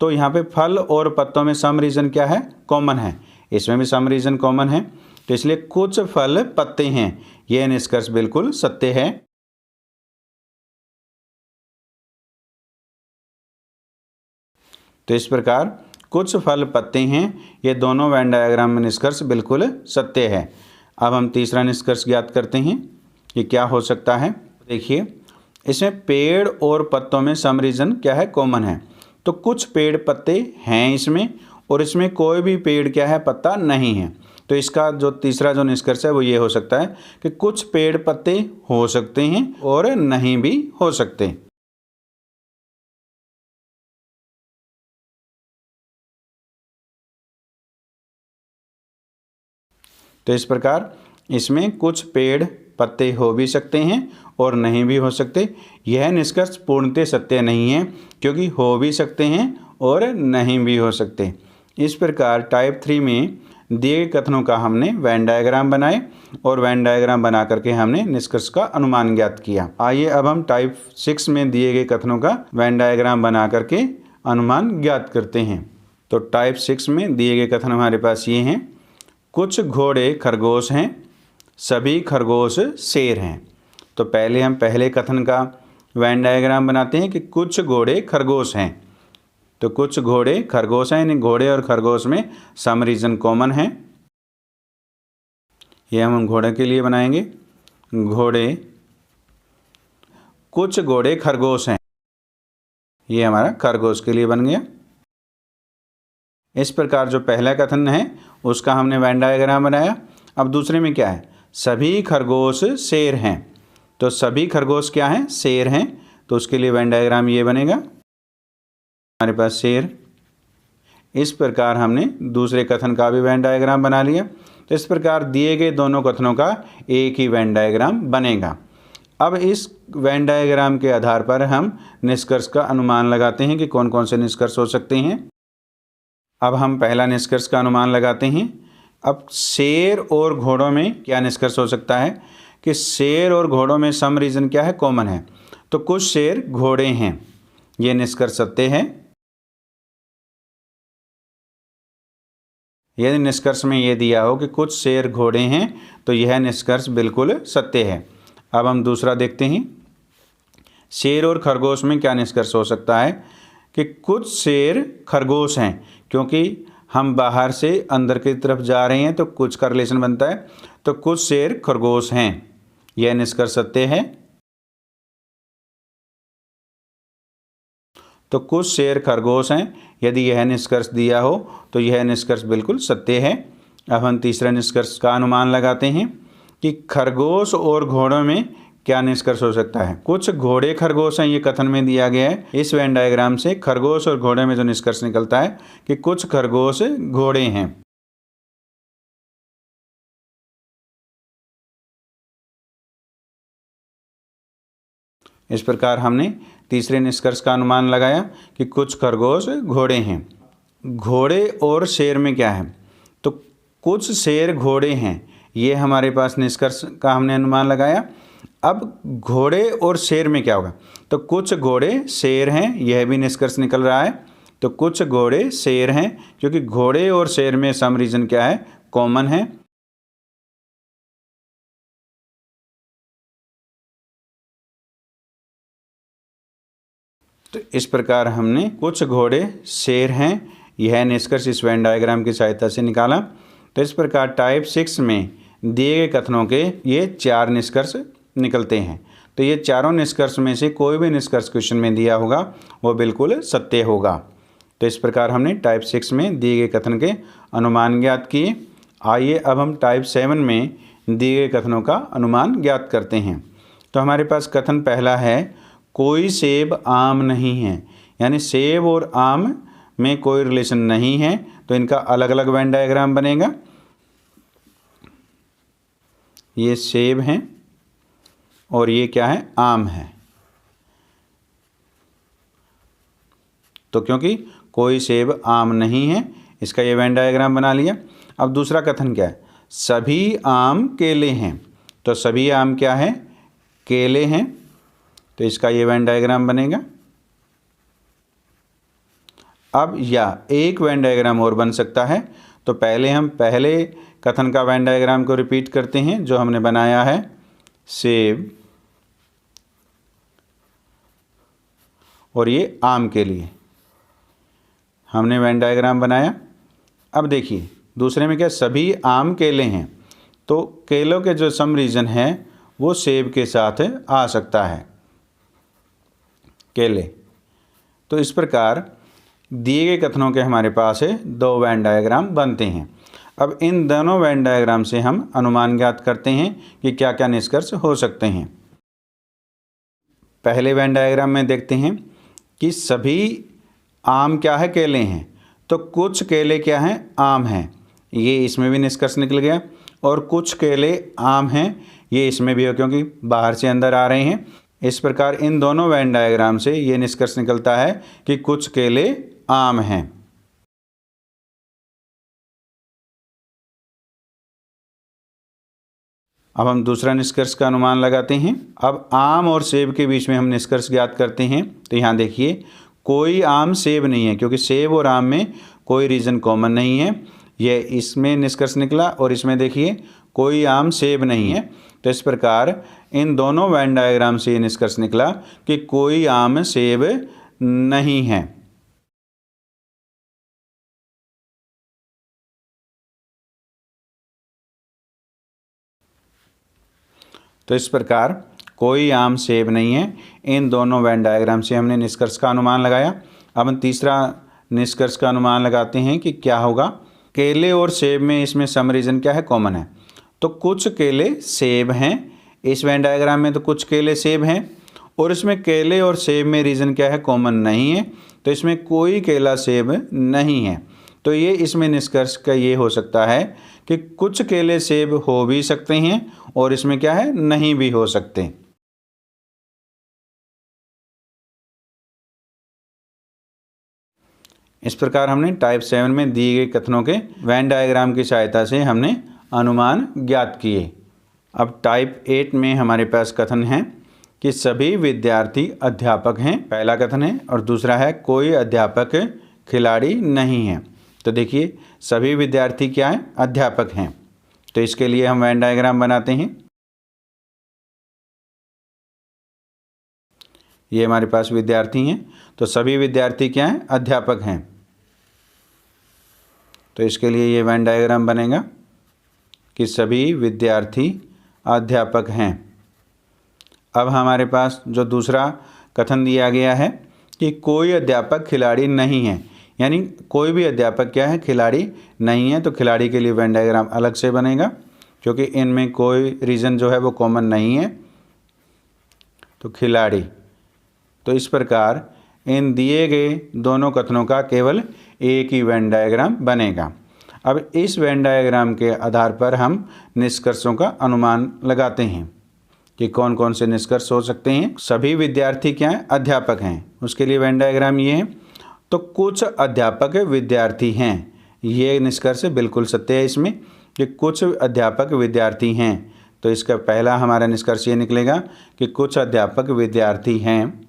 तो यहाँ पे फल और पत्तों में सम रीजन क्या है, कॉमन है, इसमें भी सम रीजन कॉमन है, तो इसलिए कुछ फल पत्ते हैं, यह निष्कर्ष बिल्कुल सत्य है। तो इस प्रकार कुछ फल पत्ते हैं, ये दोनों वेन डायग्राम में निष्कर्ष बिल्कुल सत्य है। अब हम तीसरा निष्कर्ष ज्ञात करते हैं कि क्या हो सकता है। देखिए, इसमें पेड़ और पत्तों में सम रीजन क्या है, कॉमन है, तो कुछ पेड़ पत्ते हैं इसमें, और इसमें कोई भी पेड़ क्या है, पत्ता नहीं है। तो इसका जो तीसरा जो निष्कर्ष है वो ये हो सकता है कि कुछ पेड़ पत्ते हो सकते हैं और नहीं भी हो सकते। तो इस प्रकार इसमें कुछ पेड़ पत्ते हो भी सकते हैं और नहीं भी हो सकते। यह निष्कर्ष पूर्णतः सत्य नहीं है, क्योंकि हो भी सकते हैं और नहीं भी हो सकते। इस प्रकार टाइप 3 में दिए गए कथनों का हमने वेन डायग्राम बनाए, और वेन डायग्राम बना करके हमने निष्कर्ष का अनुमान ज्ञात किया। आइए अब हम टाइप 6 में दिए गए कथनों का वेन डायग्राम बना करके अनुमान ज्ञात करते हैं। तो टाइप 6 में दिए गए कथन हमारे पास ये हैं, कुछ घोड़े खरगोश हैं, सभी खरगोश शेर हैं। तो पहले हम पहले कथन का वेन डायग्राम बनाते हैं कि कुछ घोड़े खरगोश हैं। तो कुछ घोड़े खरगोश हैं, यानी घोड़े और खरगोश में सम रीजन कॉमन है। ये हम घोड़े के लिए बनाएंगे, घोड़े, कुछ घोड़े खरगोश हैं, ये हमारा खरगोश के लिए बन गया। इस प्रकार जो पहला कथन है उसका हमने वेन डायग्राम बनाया। अब दूसरे में क्या है, सभी खरगोश शेर हैं, तो सभी खरगोश क्या हैं, शेर हैं, तो उसके लिए वेन डायग्राम ये बनेगा, हमारे पास शेर। इस प्रकार हमने दूसरे कथन का भी वेन डायग्राम बना लिया। तो इस प्रकार दिए गए दोनों कथनों का एक ही वेन डायग्राम बनेगा। अब इस वेन डायग्राम के आधार पर हम निष्कर्ष का अनुमान लगाते हैं कि कौन कौन से निष्कर्ष हो सकते हैं। अब हम पहला निष्कर्ष का अनुमान लगाते हैं। अब शेर और घोड़ों में क्या निष्कर्ष हो सकता है कि शेर और घोड़ों में सम रीजन क्या है, कॉमन है। तो कुछ शेर घोड़े हैं, ये निष्कर्ष सत्य है। यदि निष्कर्ष में ये दिया हो कि कुछ शेर घोड़े हैं तो यह निष्कर्ष बिल्कुल सत्य है। अब हम दूसरा देखते हैं। शेर और खरगोश में क्या निष्कर्ष हो सकता है कि कुछ शेर खरगोश हैं, क्योंकि हम बाहर से अंदर की तरफ जा रहे हैं तो कुछ का रिलेशन बनता है, तो कुछ शेर खरगोश हैं, यह निष्कर्ष सत्य है। तो कुछ शेर खरगोश हैं, यदि यह निष्कर्ष दिया हो तो यह निष्कर्ष बिल्कुल सत्य है। अब हम तीसरा निष्कर्ष का अनुमान लगाते हैं कि खरगोश और घोड़ों में क्या निष्कर्ष हो सकता है। कुछ घोड़े खरगोश हैं, ये कथन में दिया गया है। इस वेन डायग्राम से खरगोश और घोड़े में जो निष्कर्ष निकलता है कि कुछ खरगोश घोड़े हैं। इस प्रकार हमने तीसरे निष्कर्ष का अनुमान लगाया कि कुछ खरगोश घोड़े हैं। घोड़े और शेर में क्या है, तो कुछ शेर घोड़े हैं, ये हमारे पास निष्कर्ष का हमने अनुमान लगाया। अब घोड़े और शेर में क्या होगा, तो कुछ घोड़े शेर हैं, यह भी निष्कर्ष निकल रहा है। तो कुछ घोड़े शेर हैं, क्योंकि घोड़े और शेर में सम रीजन क्या है, कॉमन है। तो इस प्रकार हमने कुछ घोड़े शेर हैं, यह निष्कर्ष इस वेन डायग्राम की सहायता से निकाला। तो इस प्रकार टाइप 6 में दिए गए कथनों के ये 4 निष्कर्ष निकलते हैं। तो ये चारों निष्कर्ष में से कोई भी निष्कर्ष क्वेश्चन में दिया होगा वो बिल्कुल सत्य होगा। तो इस प्रकार हमने टाइप 6 में दिए गए कथन के अनुमान ज्ञात किए। आइए अब हम टाइप 7 में दिए गए कथनों का अनुमान ज्ञात करते हैं। तो हमारे पास कथन पहला है, कोई सेब आम नहीं है, यानी सेब और आम में कोई रिलेशन नहीं है, तो इनका अलग अलग वेन डायग्राम बनेगा। ये सेब हैं और ये क्या है, आम है। तो क्योंकि कोई सेब आम नहीं है, इसका ये वेन डायग्राम बना लिया। अब दूसरा कथन क्या है, सभी आम केले हैं। तो सभी आम क्या है, केले हैं, तो इसका ये वेन डायग्राम बनेगा। अब या एक वेन डायग्राम और बन सकता है। तो पहले हम पहले कथन का वेन डायग्राम को रिपीट करते हैं जो हमने बनाया है। सेब और ये आम के लिए हमने वेन डायग्राम बनाया। अब देखिए दूसरे में क्या, सभी आम केले हैं, तो केलों के जो सम रीजन है वो सेब के साथ आ सकता है, केले। तो इस प्रकार दिए गए कथनों के हमारे पास 2 वेन डायग्राम बनते हैं। अब इन दोनों वेन डायग्राम से हम अनुमान ज्ञात करते हैं कि क्या क्या निष्कर्ष हो सकते हैं। पहले वेन डायग्राम में देखते हैं कि सभी आम क्या है, केले हैं, तो कुछ केले क्या हैं, आम हैं, ये इसमें भी निष्कर्ष निकल गया। और कुछ केले आम हैं, ये इसमें भी हो क्योंकि बाहर से अंदर आ रहे हैं। इस प्रकार इन दोनों वेन डायग्राम से ये निष्कर्ष निकलता है कि कुछ केले आम हैं। अब हम दूसरा निष्कर्ष का अनुमान लगाते हैं। अब आम और सेब के बीच में हम निष्कर्ष ज्ञात करते हैं। तो यहाँ देखिए कोई आम सेब नहीं है, क्योंकि सेब और आम में कोई रीजन कॉमन नहीं है, यह इसमें निष्कर्ष निकला। और इसमें देखिए कोई आम सेब नहीं है। तो इस प्रकार इन दोनों वेन डायग्राम से ये निष्कर्ष निकला कि कोई आम सेब नहीं है। तो इस प्रकार कोई आम सेब नहीं है, इन दोनों वेन डायग्राम से हमने निष्कर्ष का अनुमान लगाया। अब हम तीसरा निष्कर्ष का अनुमान लगाते हैं कि क्या होगा। केले और सेब में इसमें सम रीजन क्या है, कॉमन है। तो कुछ केले सेब हैं इस वेन डायग्राम में, तो कुछ केले सेब हैं। और इसमें केले और सेब में रीजन क्या है, कॉमन नहीं है, तो इसमें कोई केला सेब नहीं है। तो ये इसमें निष्कर्ष का ये हो सकता है कि कुछ केले सेब हो भी सकते हैं और इसमें क्या है, नहीं भी हो सकते। इस प्रकार हमने टाइप 7 में दिए गए कथनों के वेन डायग्राम की सहायता से हमने अनुमान ज्ञात किए। अब टाइप 8 में हमारे पास कथन है कि सभी विद्यार्थी अध्यापक हैं, पहला कथन है, और दूसरा है कोई अध्यापक खिलाड़ी नहीं है। तो देखिए सभी विद्यार्थी क्या हैं? अध्यापक हैं। तो इसके लिए हम वेन डायग्राम बनाते हैं। ये हमारे पास विद्यार्थी हैं, तो सभी विद्यार्थी क्या हैं? अध्यापक हैं। तो इसके लिए ये वेन डायग्राम बनेगा कि सभी विद्यार्थी अध्यापक हैं। अब हमारे पास जो दूसरा कथन दिया गया है कि कोई अध्यापक खिलाड़ी नहीं है, यानी कोई भी अध्यापक क्या है? खिलाड़ी नहीं है। तो खिलाड़ी के लिए वेन डायग्राम अलग से बनेगा क्योंकि इनमें कोई रीज़न जो है वो कॉमन नहीं है। तो खिलाड़ी, तो इस प्रकार इन दिए गए दोनों कथनों का केवल एक ही वेन डायग्राम बनेगा। अब इस वेन डायग्राम के आधार पर हम निष्कर्षों का अनुमान लगाते हैं कि कौन कौन से निष्कर्ष हो सकते हैं। सभी विद्यार्थी क्या हैं? अध्यापक हैं। उसके लिए वेन डायग्राम ये है। तो कुछ अध्यापक विद्यार्थी हैं, ये निष्कर्ष बिल्कुल सत्य है इसमें कि कुछ अध्यापक विद्यार्थी हैं। तो इसका पहला हमारा निष्कर्ष ये निकलेगा कि कुछ अध्यापक विद्यार्थी हैं।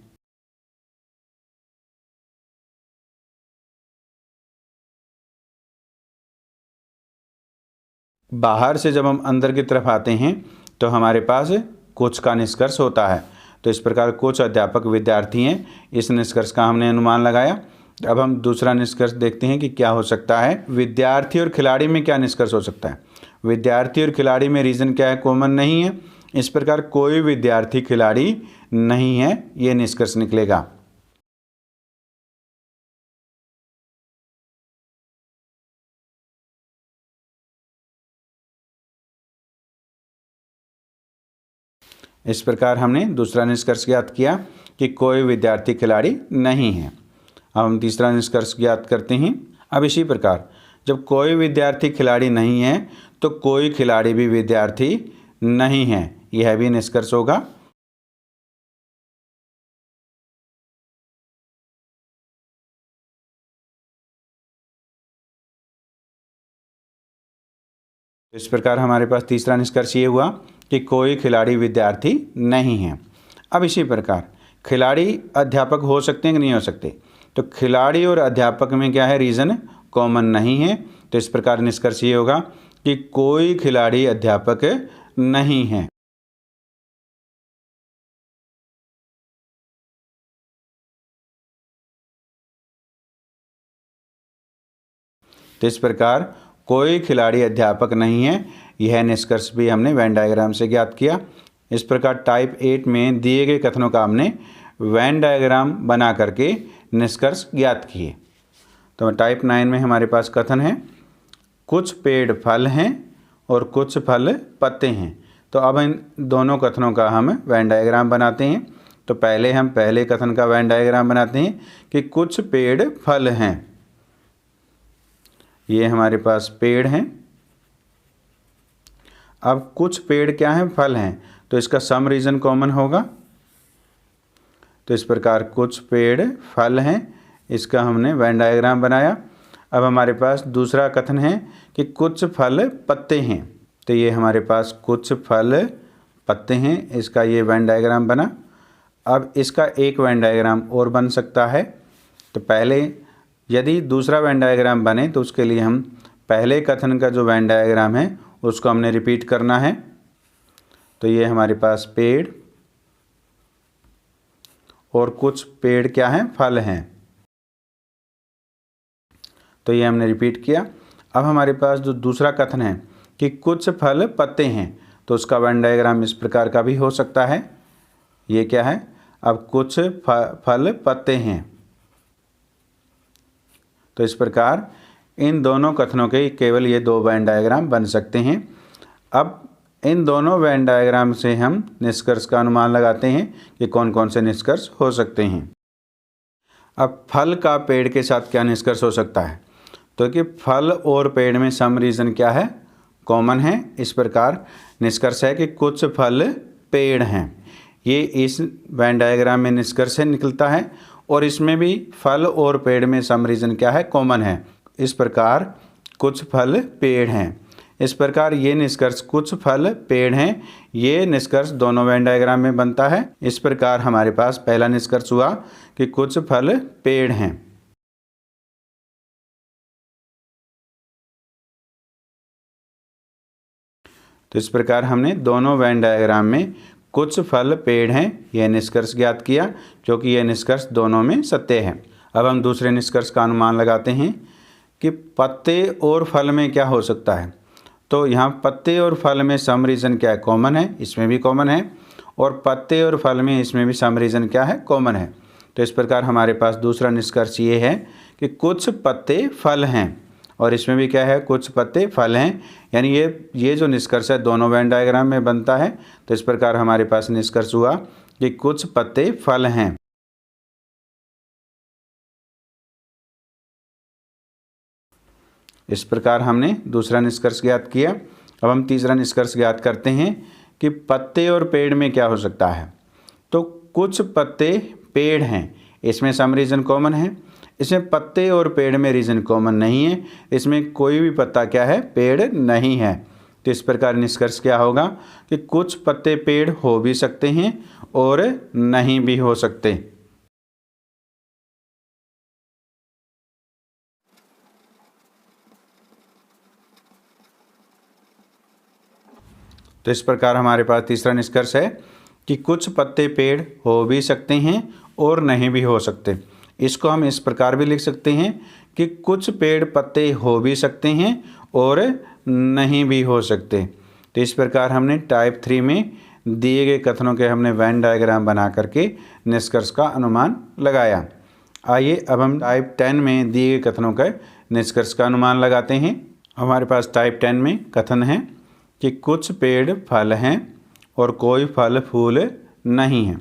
बाहर से जब हम अंदर की तरफ आते हैं तो हमारे पास कुछ का निष्कर्ष होता है। तो इस प्रकार कुछ अध्यापक विद्यार्थी हैं, इस निष्कर्ष का हमने अनुमान लगाया। अब हम दूसरा निष्कर्ष देखते हैं कि क्या हो सकता है। विद्यार्थी और खिलाड़ी में क्या निष्कर्ष हो सकता है? विद्यार्थी और खिलाड़ी में रीज़न क्या है? कॉमन नहीं है। इस प्रकार कोई विद्यार्थी खिलाड़ी नहीं है, ये निष्कर्ष निकलेगा। इस प्रकार हमने दूसरा निष्कर्ष ज्ञात किया कि कोई विद्यार्थी खिलाड़ी नहीं है। अब हम तीसरा निष्कर्ष ज्ञात करते हैं। अब इसी प्रकार जब कोई विद्यार्थी खिलाड़ी नहीं है तो कोई खिलाड़ी भी विद्यार्थी नहीं है, यह भी निष्कर्ष होगा। इस प्रकार हमारे पास तीसरा निष्कर्ष ये हुआ कि कोई खिलाड़ी विद्यार्थी नहीं है। अब इसी प्रकार खिलाड़ी अध्यापक हो सकते हैं कि नहीं हो सकते? तो खिलाड़ी और अध्यापक में क्या है? रीज़न कॉमन नहीं है। तो इस प्रकार निष्कर्ष ये होगा कि कोई खिलाड़ी अध्यापक नहीं है। तो इस प्रकार कोई खिलाड़ी अध्यापक नहीं है, यह निष्कर्ष भी हमने वेन डायग्राम से ज्ञात किया। इस प्रकार टाइप 8 में दिए गए कथनों का हमने वेन डायग्राम बना करके निष्कर्ष ज्ञात किए। तो टाइप 9 में हमारे पास कथन है कुछ पेड़ फल हैं और कुछ फल पत्ते हैं। तो अब इन दोनों कथनों का हम वेन डायग्राम बनाते हैं। तो पहले हम पहले कथन का वेन डायग्राम बनाते हैं कि कुछ पेड़ फल हैं। ये हमारे पास पेड़ हैं। अब कुछ पेड़ क्या हैं? फल हैं। तो इसका सम रीज़न कॉमन होगा। तो इस प्रकार कुछ पेड़ फल हैं, इसका हमने वेन डायग्राम बनाया। अब हमारे पास दूसरा कथन है कि कुछ फल पत्ते हैं। तो ये हमारे पास कुछ फल पत्ते हैं, इसका ये वेन डायग्राम बना। अब इसका एक वेन डायग्राम और बन सकता है। तो पहले यदि दूसरा वेन डायग्राम बने तो उसके लिए हम पहले कथन का जो वेन डायग्राम है उसको हमने रिपीट करना है। तो ये हमारे पास पेड़ और कुछ पेड़ क्या हैं? फल हैं। तो ये हमने रिपीट किया। अब हमारे पास जो दूसरा कथन है कि कुछ फल पत्ते हैं, तो उसका वेन डायग्राम इस प्रकार का भी हो सकता है। ये क्या है? अब कुछ फल पत्ते हैं। तो इस प्रकार इन दोनों कथनों के केवल ये दो वेन डायग्राम बन सकते हैं। अब इन दोनों वेन डायग्राम से हम निष्कर्ष का अनुमान लगाते हैं कि कौन कौन से निष्कर्ष हो सकते हैं। अब फल का पेड़ के साथ क्या निष्कर्ष हो सकता है? तो कि फल और पेड़ में सम रीज़न क्या है? कॉमन है। इस प्रकार निष्कर्ष है कि कुछ फल पेड़ हैं। ये इस वेन डायग्राम में निष्कर्ष निकलता है और इसमें भी फल और पेड़ में सम रीज़न क्या है? कॉमन है। इस प्रकार कुछ फल पेड़ हैं, इस प्रकार ये निष्कर्ष कुछ फल पेड़ हैं, ये निष्कर्ष दोनों वेन डायग्राम में बनता है। इस प्रकार हमारे पास पहला निष्कर्ष हुआ कि कुछ फल पेड़ हैं। तो इस प्रकार हमने दोनों वेन डायग्राम में कुछ फल पेड़ हैं यह निष्कर्ष ज्ञात किया, क्योंकि यह निष्कर्ष दोनों में सत्य है। अब हम दूसरे निष्कर्ष का अनुमान लगाते हैं कि पत्ते और फल में क्या हो सकता है। तो यहाँ पत्ते और फल में सम रीजन क्या है, कॉमन है, इसमें भी कॉमन है, और पत्ते और फल में इसमें भी सम रीजन क्या है, कॉमन है। तो इस प्रकार हमारे पास दूसरा निष्कर्ष ये है कि कुछ पत्ते फल हैं, और इसमें भी क्या है, कुछ पत्ते फल हैं। यानी ये जो निष्कर्ष है दोनों वेन डायग्राम में बनता है। तो इस प्रकार हमारे पास निष्कर्ष हुआ कि कुछ पत्ते फल हैं। इस प्रकार हमने दूसरा निष्कर्ष ज्ञात किया। अब हम तीसरा निष्कर्ष ज्ञात करते हैं कि पत्ते और पेड़ में क्या हो सकता है। तो कुछ पत्ते पेड़ हैं, इसमें सम रीजन कॉमन है। इसमें पत्ते और पेड़ में रीजन कॉमन नहीं है, इसमें कोई भी पत्ता क्या है, पेड़ नहीं है। तो इस प्रकार निष्कर्ष क्या होगा कि कुछ पत्ते पेड़ हो भी सकते हैं और नहीं भी हो सकते। तो इस प्रकार हमारे पास तीसरा निष्कर्ष है कि कुछ पत्ते पेड़ हो भी सकते हैं और नहीं भी हो सकते। इसको हम इस प्रकार भी लिख सकते हैं कि कुछ पेड़ पत्ते हो भी सकते हैं और नहीं भी हो सकते। तो इस प्रकार हमने टाइप 3 में दिए गए कथनों के हमने वेन डायग्राम बना करके निष्कर्ष का अनुमान लगाया। आइए अब हम टाइप 10 में दिए गए कथनों का निष्कर्ष का अनुमान लगाते हैं। हमारे पास टाइप 10 में कथन है कि कुछ पेड़ फल हैं और कोई फल फूल नहीं है।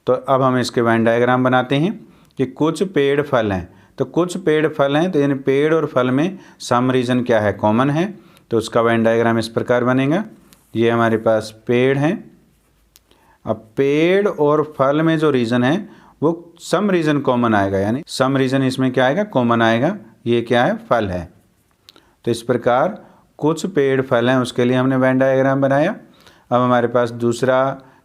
तो अब हम इसके वेन डायग्राम बनाते हैं कि कुछ पेड़ फल हैं। तो कुछ पेड़ फल हैं, तो यानी पेड़ और फल में सम रीजन क्या है, कॉमन है। तो उसका वेन डायग्राम इस प्रकार बनेगा। ये हमारे पास पेड़ हैं। अब पेड़ और फल में जो रीजन है वो सम रीजन कॉमन आएगा, यानी सम रीजन इसमें क्या आएगा, कॉमन आएगा। ये क्या है, फल है। तो इस प्रकार कुछ पेड़ फल हैं, उसके लिए हमने वेन डायग्राम बनाया। अब हमारे पास दूसरा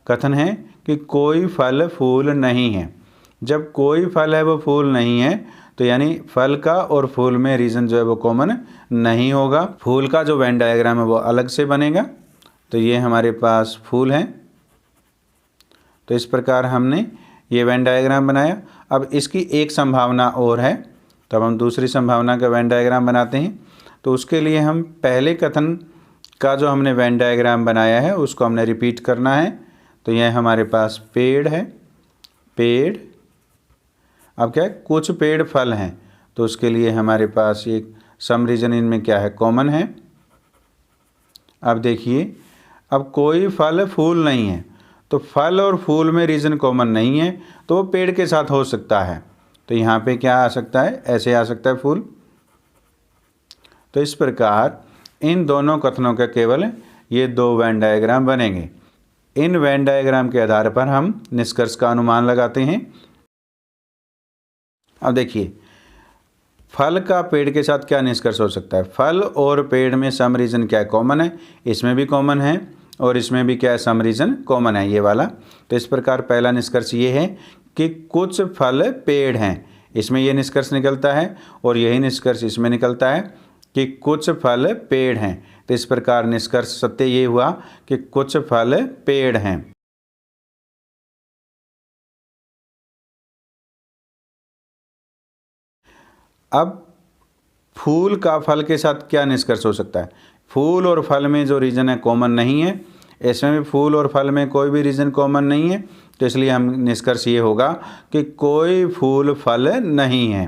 कथन है कि कोई फल फूल नहीं है। जब कोई फल है वो फूल नहीं है, तो यानी फल का और फूल में रीजन जो है वो कॉमन नहीं होगा। फूल का जो वेन डायग्राम है वो अलग से बनेगा। तो ये हमारे पास फूल हैं। तो इस प्रकार हमने ये वेन डायग्राम बनाया। अब इसकी एक संभावना और है, तब हम दूसरी संभावना का वेन डायग्राम बनाते हैं। तो उसके लिए हम पहले कथन का जो हमने वेन डायग्राम बनाया है उसको हमने रिपीट करना है। तो यह हमारे पास पेड़ है, पेड़। अब क्या है, कुछ पेड़ फल हैं, तो उसके लिए हमारे पास एक सम रीजन इनमें क्या है, कॉमन है। अब देखिए, अब कोई फल फूल नहीं है, तो फल और फूल में रीजन कॉमन नहीं है, तो वो पेड़ के साथ हो सकता है। तो यहाँ पे क्या आ सकता है, ऐसे आ सकता है फूल। तो इस प्रकार इन दोनों कथनों का केवल ये दो वेन डायग्राम बनेंगे। इन वेन डायग्राम के आधार पर हम निष्कर्ष का अनुमान लगाते हैं। अब देखिए, फल का पेड़ के साथ क्या निष्कर्ष हो सकता है। फल और पेड़ में सम रीजन क्या है, कॉमन है। इसमें भी कॉमन है और इसमें भी क्या है, सम रीजन कॉमन है, ये वाला। तो इस प्रकार पहला निष्कर्ष ये है कि कुछ फल पेड़ हैं, इसमें ये निष्कर्ष निकलता है। और यही निष्कर्ष इसमें निकलता है कि कुछ फल पेड़ हैं। तो इस प्रकार निष्कर्ष सत्य ये हुआ कि कुछ फल पेड़ हैं। अब फूल का फल के साथ क्या निष्कर्ष हो सकता है। फूल और फल में जो रीजन है कॉमन नहीं है, इसमें भी फूल और फल में कोई भी रीजन कॉमन नहीं है। तो इसलिए हम निष्कर्ष ये होगा कि कोई फूल फल नहीं है।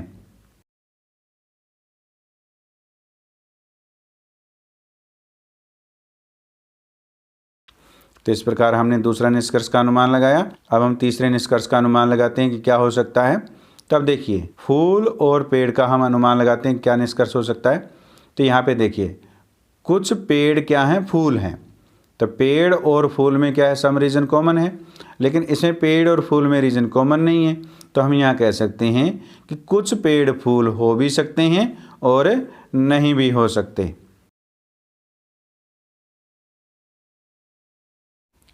तो इस प्रकार हमने दूसरा निष्कर्ष का अनुमान लगाया। अब हम तीसरे निष्कर्ष का अनुमान लगाते हैं कि क्या हो सकता है। तब देखिए, फूल और पेड़ का हम अनुमान लगाते हैं क्या निष्कर्ष हो सकता है। तो यहाँ पे देखिए, कुछ पेड़ क्या हैं, फूल हैं। तो पेड़ और फूल में क्या है, सम रीजन कॉमन है, लेकिन इसमें पेड़ और फूल में रीजन कॉमन नहीं है। तो हम यहाँ कह सकते हैं कि कुछ पेड़ फूल हो भी सकते हैं और नहीं भी हो सकते।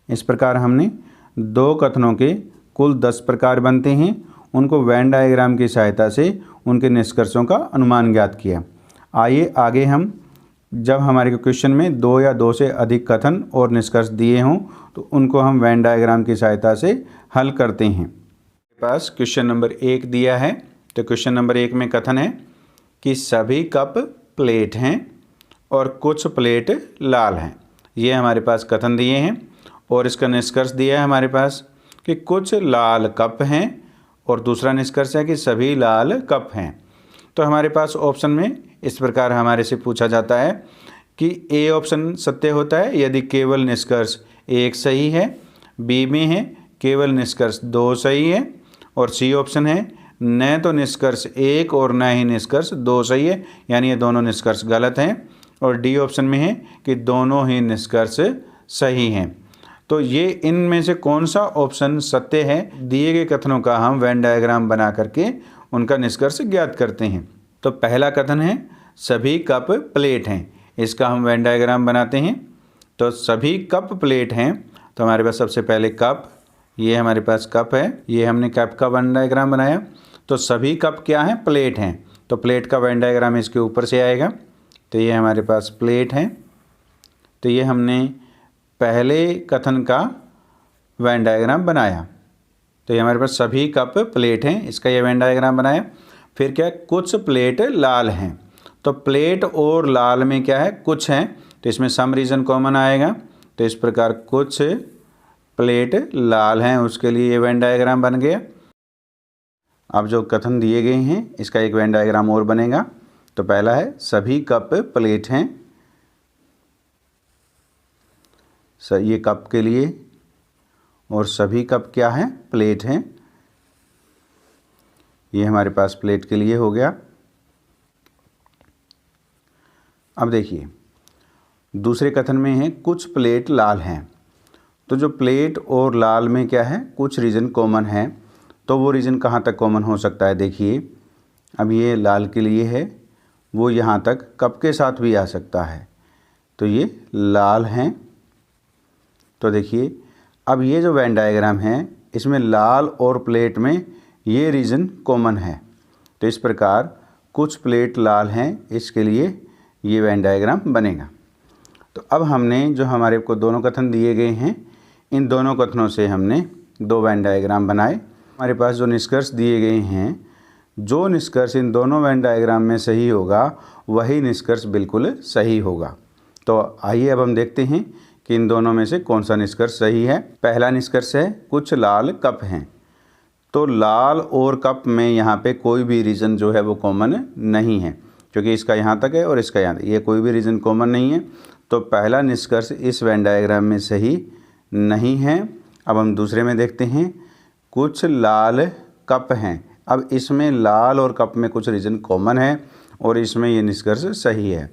इस प्रकार हमने दो कथनों के कुल 10 प्रकार बनते हैं, उनको वेन डायग्राम की सहायता से उनके निष्कर्षों का अनुमान ज्ञात किया। आइए आगे हम, जब हमारे क्वेश्चन में 2 या 2 से अधिक कथन और निष्कर्ष दिए हों तो उनको हम वेन डायग्राम की सहायता से हल करते हैं। मेरे पास क्वेश्चन नंबर 1 दिया है। तो क्वेश्चन नंबर 1 में कथन है कि सभी कप प्लेट हैं और कुछ प्लेट लाल हैं। ये हमारे पास कथन दिए हैं और इसका निष्कर्ष दिया है हमारे पास कि कुछ लाल कप हैं और दूसरा निष्कर्ष है कि सभी लाल कप हैं। तो हमारे पास ऑप्शन में इस प्रकार हमारे से पूछा जाता है कि ए ऑप्शन सत्य होता है यदि केवल निष्कर्ष 1 सही है, बी में है केवल निष्कर्ष 2 सही है, और सी ऑप्शन है न तो निष्कर्ष 1 और न ही निष्कर्ष 2 सही है, यानी ये दोनों निष्कर्ष गलत हैं, और डी ऑप्शन में है कि दोनों ही निष्कर्ष सही हैं। तो ये इनमें से कौन सा ऑप्शन सत्य है, दिए गए कथनों का हम वेन डायग्राम बना करके उनका निष्कर्ष ज्ञात करते हैं। तो पहला कथन है सभी कप प्लेट हैं, इसका हम वेन डायग्राम बनाते हैं। तो सभी कप प्लेट हैं, तो हमारे पास सबसे पहले कप, ये हमारे पास कप है, ये हमने कप का वेन डायग्राम बनाया। तो सभी कप क्या हैं, प्लेट हैं, तो प्लेट का वेन डायग्राम इसके ऊपर से आएगा। तो ये हमारे पास प्लेट हैं। तो ये हमने पहले कथन का वेन डायग्राम बनाया। तो ये हमारे पास सभी कप प्लेट हैं, इसका ये वेन डायग्राम बनाया। फिर क्या है, कुछ प्लेट लाल हैं। तो प्लेट और लाल में क्या है, कुछ हैं, तो इसमें सम रीजन कॉमन आएगा। तो इस प्रकार कुछ प्लेट लाल हैं, उसके लिए ये वेन डायग्राम बन गया। अब जो कथन दिए गए हैं इसका एक वेन डायग्राम और बनेगा। तो पहला है सभी कप प्लेट हैं, ये कप के लिए, और सभी कप क्या हैं, प्लेट हैं। ये हमारे पास प्लेट के लिए हो गया। अब देखिए दूसरे कथन में है कुछ प्लेट लाल हैं। तो जो प्लेट और लाल में क्या है, कुछ रीजन कॉमन है। तो वो रीजन कहाँ तक कॉमन हो सकता है, देखिए अब ये लाल के लिए है, वो यहाँ तक कप के साथ भी आ सकता है। तो ये लाल हैं। तो देखिए अब ये जो वेन डायग्राम है इसमें लाल और प्लेट में ये रीजन कॉमन है। तो इस प्रकार कुछ प्लेट लाल हैं, इसके लिए ये वेन डायग्राम बनेगा। तो अब हमने जो हमारे को दोनों कथन दिए गए हैं, इन दोनों कथनों से हमने 2 वेन डायग्राम बनाए। हमारे पास जो निष्कर्ष दिए गए हैं, जो निष्कर्ष इन दोनों वेन डायग्राम में सही होगा वही निष्कर्ष बिल्कुल सही होगा। तो आइए अब हम देखते हैं कि इन दोनों में से कौन सा निष्कर्ष सही है। पहला निष्कर्ष है कुछ लाल कप हैं। तो लाल और कप में यहाँ पे कोई भी रीजन जो है वो कॉमन नहीं है, क्योंकि इसका यहाँ तक है और इसका यहाँ तक, ये कोई भी रीजन कॉमन नहीं है। तो पहला निष्कर्ष इस वेन डायग्राम में सही नहीं है। अब हम दूसरे में देखते हैं कुछ लाल कप हैं। अब इसमें लाल और कप में कुछ रीजन कॉमन है और इसमें ये निष्कर्ष सही है,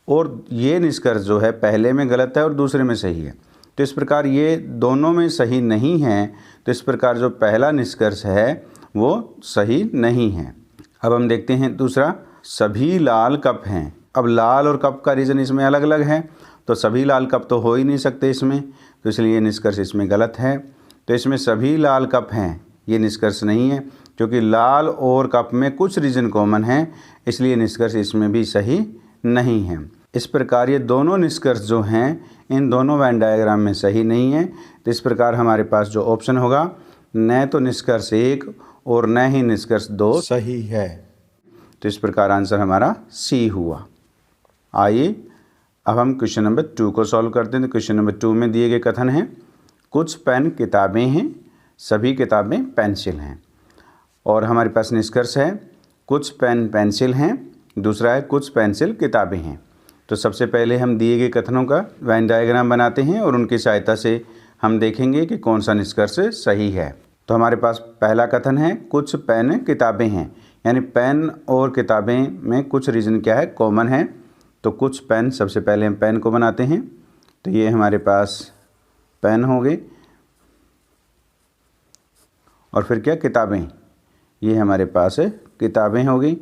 और ये निष्कर्ष जो है पहले में गलत है और दूसरे में सही है। तो इस प्रकार ये दोनों में सही नहीं है। तो इस प्रकार जो पहला निष्कर्ष है वो सही नहीं है। अब हम देखते हैं दूसरा, सभी लाल कप हैं। अब लाल और कप का रीज़न इसमें अलग अलग है, तो सभी लाल कप तो हो ही नहीं सकते इसमें, तो इसलिए ये निष्कर्ष इसमें गलत है। तो इसमें सभी लाल कप हैं, ये निष्कर्ष नहीं है, क्योंकि लाल और कप में कुछ रीजन कॉमन है, इसलिए निष्कर्ष इसमें भी सही नहीं है। इस प्रकार ये दोनों निष्कर्ष जो हैं इन दोनों वेन डायग्राम में सही नहीं है। तो इस प्रकार हमारे पास जो ऑप्शन होगा, न तो निष्कर्ष 1 और न ही निष्कर्ष 2 सही है। तो इस प्रकार आंसर हमारा सी हुआ। आइए अब हम क्वेश्चन नंबर 2 को सॉल्व करते हैं। तो क्वेश्चन नंबर 2 में दिए गए कथन हैं कुछ पेन किताबें हैं, सभी किताबें पेंसिल हैं। और हमारे पास निष्कर्ष है कुछ पेन पेंसिल हैं, दूसरा है कुछ पेंसिल किताबें हैं। तो सबसे पहले हम दिए गए कथनों का वेन डायग्राम बनाते हैं और उनकी सहायता से हम देखेंगे कि कौन सा निष्कर्ष सही है। तो हमारे पास पहला कथन है कुछ पेन किताबें हैं, यानी पेन और किताबें में कुछ रीजन क्या है, कॉमन है। तो कुछ पेन, सबसे पहले हम पेन को बनाते हैं। तो ये हमारे पास पेन हो गए, और फिर क्या, किताबें, ये हमारे पास किताबें हो गई।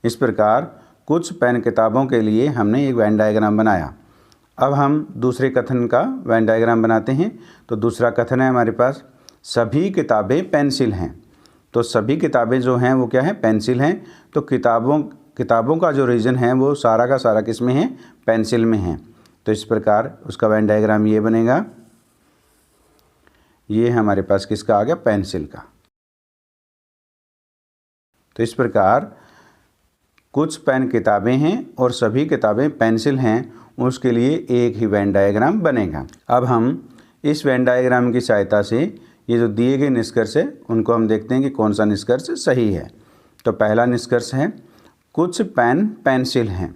इस प्रकार कुछ पेन किताबों के लिए हमने एक वेन डायग्राम बनाया। अब हम दूसरे कथन का वेन डायग्राम बनाते हैं। तो दूसरा कथन है हमारे पास, सभी किताबें पेंसिल हैं। तो सभी किताबें जो हैं वो क्या है, पेंसिल हैं। तो किताबों का जो रीजन है वो सारा का सारा किस में है, पेंसिल में है। तो इस प्रकार उसका वेन डायग्राम ये बनेगा। ये हमारे पास किसका आ गया, पेंसिल का। तो इस प्रकार कुछ पेन किताबें हैं और सभी किताबें पेंसिल हैं, उसके लिए एक ही वेन डायग्राम बनेगा। अब हम इस वेन डायग्राम की सहायता से ये जो दिए गए निष्कर्ष है उनको हम देखते हैं कि कौन सा निष्कर्ष सही है। तो पहला निष्कर्ष है, कुछ पेन पेंसिल हैं।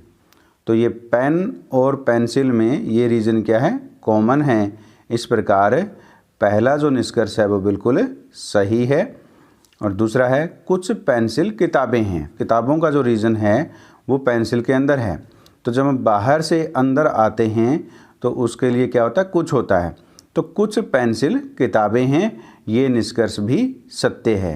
तो ये पेन और पेंसिल में ये रीजन क्या है, कॉमन है। इस प्रकार पहला जो निष्कर्ष है वो बिल्कुल सही है। और दूसरा है, कुछ पेंसिल किताबें हैं। किताबों का जो रीजन है वो पेंसिल के अंदर है। तो जब हम बाहर से अंदर आते हैं तो उसके लिए क्या होता है, कुछ होता है। तो कुछ पेंसिल किताबें हैं, ये निष्कर्ष भी सत्य है।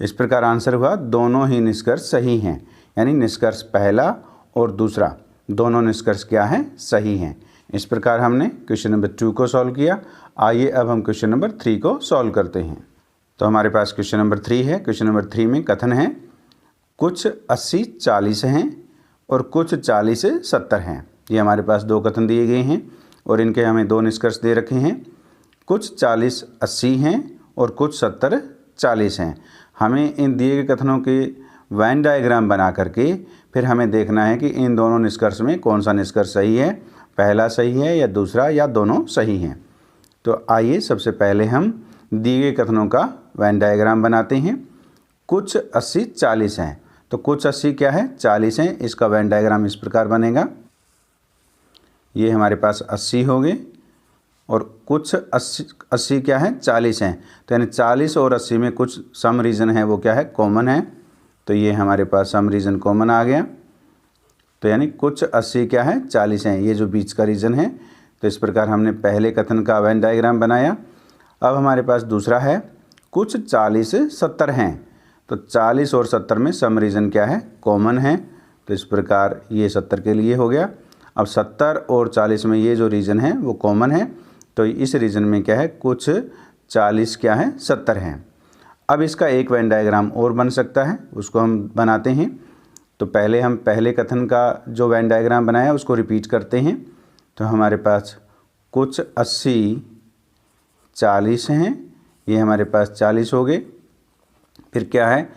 इस प्रकार आंसर हुआ, दोनों ही निष्कर्ष सही हैं। यानी निष्कर्ष पहला और दूसरा दोनों निष्कर्ष क्या हैं, सही हैं। इस प्रकार हमने क्वेश्चन नंबर 2 को सॉल्व किया। आइए अब हम क्वेश्चन नंबर 3 को सॉल्व करते हैं। तो हमारे पास क्वेश्चन नंबर 3 है। क्वेश्चन नंबर 3 में कथन है, कुछ 80 40 हैं और कुछ 40 70 हैं। ये हमारे पास दो कथन दिए गए हैं और इनके हमें दो निष्कर्ष दे रखे हैं। कुछ 40 80 हैं और कुछ 70 40 हैं। हमें इन दिए गए कथनों के वेन डायग्राम बना करके फिर हमें देखना है कि इन दोनों निष्कर्ष में कौन सा निष्कर्ष सही है, पहला सही है या दूसरा या दोनों सही हैं। तो आइए सबसे पहले हम दिए गए कथनों का वेन डायग्राम बनाते हैं। कुछ 80 40 हैं। तो कुछ 80 क्या है, 40 हैं। इसका वेन डायग्राम इस प्रकार बनेगा। ये हमारे पास 80 हो गए और कुछ 80 क्या है, 40 हैं। तो यानी 40 और 80 में कुछ सम रीज़न है वो क्या है, कॉमन है। तो ये हमारे पास सम रीज़न कॉमन आ गया। तो यानी कुछ 80 क्या है, 40 हैं। ये जो बीच का रीज़न है। तो इस प्रकार हमने पहले कथन का वेन डायग्राम बनाया। अब हमारे पास दूसरा है, कुछ 40 70 हैं। तो 40 और 70 में सम रीज़न क्या है, कॉमन है। तो इस प्रकार ये 70 के लिए हो गया। अब 70 और 40 में ये जो रीज़न है वो कॉमन है। तो इस रीज़न में क्या है, कुछ 40 क्या है, 70 हैं। अब इसका एक वेन डायग्राम और बन सकता है, उसको हम बनाते हैं। तो पहले हम पहले कथन का जो वेन डायग्राम बनाया उसको रिपीट करते हैं। तो हमारे पास कुछ 80 40 हैं, ये हमारे पास 40 हो गए। फिर क्या है,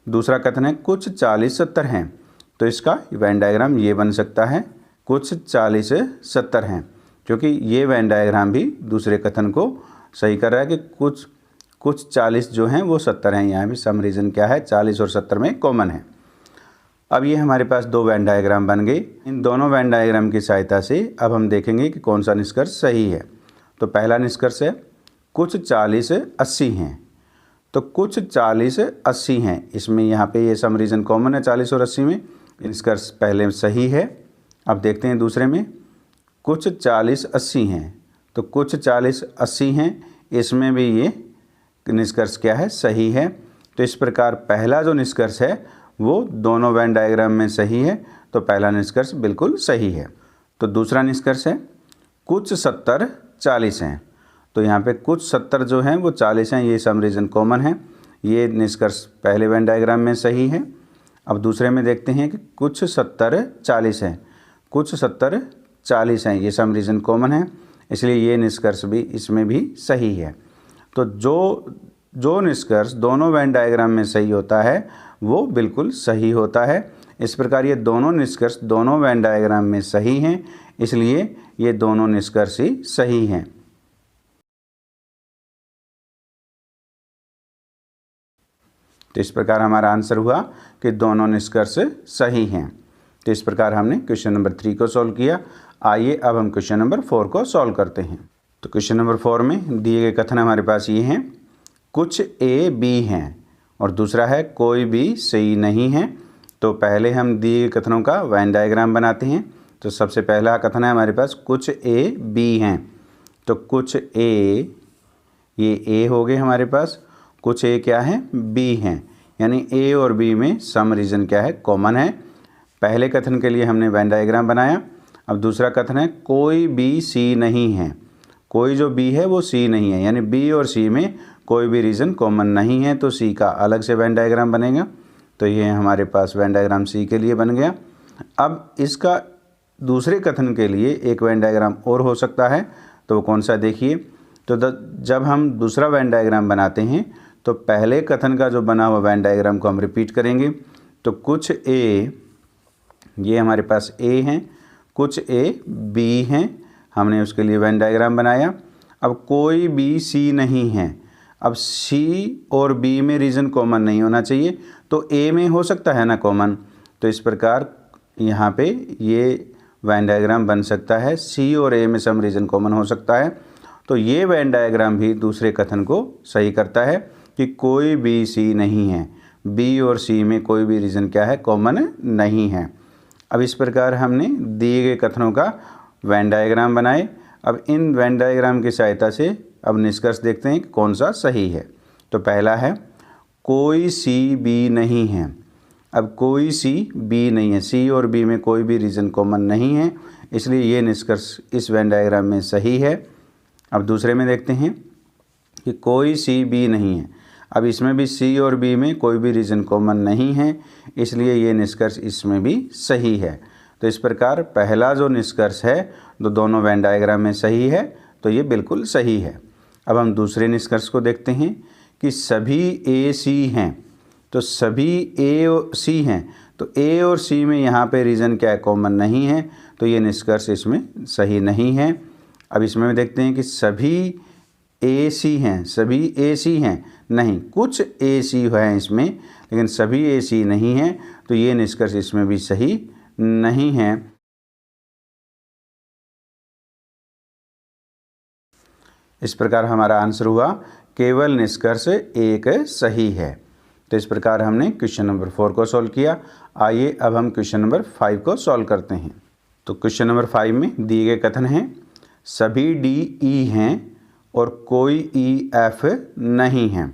दूसरा कथन है कुछ 40 70 हैं। तो इसका वेन डायग्राम ये बन सकता है, कुछ 40 70 हैं, क्योंकि ये वेन डायग्राम भी दूसरे कथन को सही कर रहा है कि कुछ 40 जो हैं वो 70 हैं। यहाँ भी सम रीज़न क्या है, 40 और 70 में कॉमन है। अब ये हमारे पास दो वेन डायग्राम बन गए। इन दोनों वेन डायग्राम की सहायता से अब हम देखेंगे कि कौन सा निष्कर्ष सही है। तो पहला निष्कर्ष है, कुछ 40 80 हैं। तो कुछ 40 80 हैं, इसमें यहाँ पे ये सम रीज़न कॉमन है 40 और 80 में। निष्कर्ष पहले सही है। अब देखते हैं दूसरे में, कुछ 40 80 हैं। तो कुछ 40 80 हैं, इसमें भी ये निष्कर्ष क्या है, सही है। तो इस प्रकार पहला जो निष्कर्ष है वो दोनों वेन डायग्राम में सही है। तो पहला निष्कर्ष बिल्कुल सही है। तो दूसरा निष्कर्ष है, कुछ 70 40 हैं। तो यहाँ पे कुछ 70 जो हैं वो 40 हैं, ये सम रीज़न कॉमन है। ये निष्कर्ष पहले वेन डायग्राम में सही है। अब दूसरे में देखते हैं कि कुछ 70 40 हैं। कुछ 70 40 हैं, ये सम रीज़न कॉमन है, इसलिए ये निष्कर्ष भी इसमें भी सही है। तो जो निष्कर्ष दोनों वेन डायग्राम में सही होता है वो बिल्कुल सही होता है। इस प्रकार ये दोनों निष्कर्ष दोनों वेन डायग्राम में सही हैं, इसलिए ये दोनों निष्कर्ष ही सही हैं। तो इस प्रकार हमारा आंसर हुआ कि दोनों निष्कर्ष सही हैं। तो इस प्रकार हमने क्वेश्चन नंबर 3 को सॉल्व किया। आइए अब हम क्वेश्चन नंबर 4 को सॉल्व करते हैं। तो क्वेश्चन नंबर 4 में दिए गए कथन हमारे पास ये हैं, कुछ ए बी हैं और दूसरा है कोई भी सही नहीं है। तो पहले हम दिए गए कथनों का वेन डायग्राम बनाते हैं। तो सबसे पहला कथन है हमारे पास, कुछ ए बी हैं। तो कुछ ए, ये ए हो गए हमारे पास, कुछ ए क्या है, बी हैं। यानी ए और बी में सम रीज़न क्या है, कॉमन है। पहले कथन के लिए हमने वेन डायग्राम बनाया। अब दूसरा कथन है कोई बी सी नहीं है। कोई जो बी है वो सी नहीं है, यानी बी और सी में कोई भी रीज़न कॉमन नहीं है, तो सी का अलग से वेन डायग्राम बनेगा। तो ये हमारे पास वेन डायग्राम सी के लिए बन गया। अब इसका दूसरे कथन के लिए एक वेन डायग्राम और हो सकता है, तो वो कौन सा देखिए। तो जब हम दूसरा वेन डायग्राम बनाते हैं तो पहले कथन का जो बना हुआ वेन डायग्राम को हम रिपीट करेंगे। तो कुछ ए, ये हमारे पास ए हैं, कुछ ए बी हैं, हमने उसके लिए वेन डायग्राम बनाया। अब कोई बी सी नहीं है। अब सी और बी में रीज़न कॉमन नहीं होना चाहिए, तो ए में हो सकता है ना कॉमन। तो इस प्रकार यहाँ पे ये वेन डायग्राम बन सकता है, सी और ए में सम रीज़न कॉमन हो सकता है। तो ये वेन डायग्राम भी दूसरे कथन को सही करता है कि कोई बी सी नहीं है, बी और सी में कोई भी रीज़न क्या है, कॉमन नहीं है। अब इस प्रकार हमने दिए गए कथनों का वेन डायग्राम बनाए। अब इन वेन डायग्राम की सहायता से अब निष्कर्ष देखते हैं कि कौन सा सही है। तो पहला है कोई सी बी नहीं है। अब कोई सी बी नहीं है, सी और बी में कोई भी रीज़न कॉमन नहीं है, इसलिए ये निष्कर्ष इस वेन डायग्राम में सही है। अब दूसरे में देखते हैं कि कोई सी बी नहीं है। अब इसमें भी सी और बी में कोई भी रीज़न कॉमन नहीं है, इसलिए ये निष्कर्ष इसमें भी सही है। तो इस प्रकार पहला जो निष्कर्ष है जो दोनों वेन डायग्राम में सही है, तो ये बिल्कुल सही है। अब हम दूसरे निष्कर्ष को देखते हैं कि सभी ए सी हैं। तो सभी ए और सी हैं, तो ए और सी में यहाँ पे रीज़न क्या है, कॉमन नहीं है, तो ये निष्कर्ष इसमें सही नहीं है। अब इसमें देखते हैं कि सभी ए सी हैं, सभी ए सी हैं नहीं, कुछ ए सी हैं इसमें, लेकिन सभी ए सी नहीं हैं, तो ये निष्कर्ष इसमें भी सही नहीं है। इस प्रकार हमारा आंसर हुआ केवल निष्कर्ष एक सही है। तो इस प्रकार हमने क्वेश्चन नंबर 4 को सॉल्व किया। आइए अब हम क्वेश्चन नंबर 5 को सॉल्व करते हैं। तो क्वेश्चन नंबर 5 में दिए गए कथन हैं सभी डी ई हैं और कोई ई एफ नहीं है।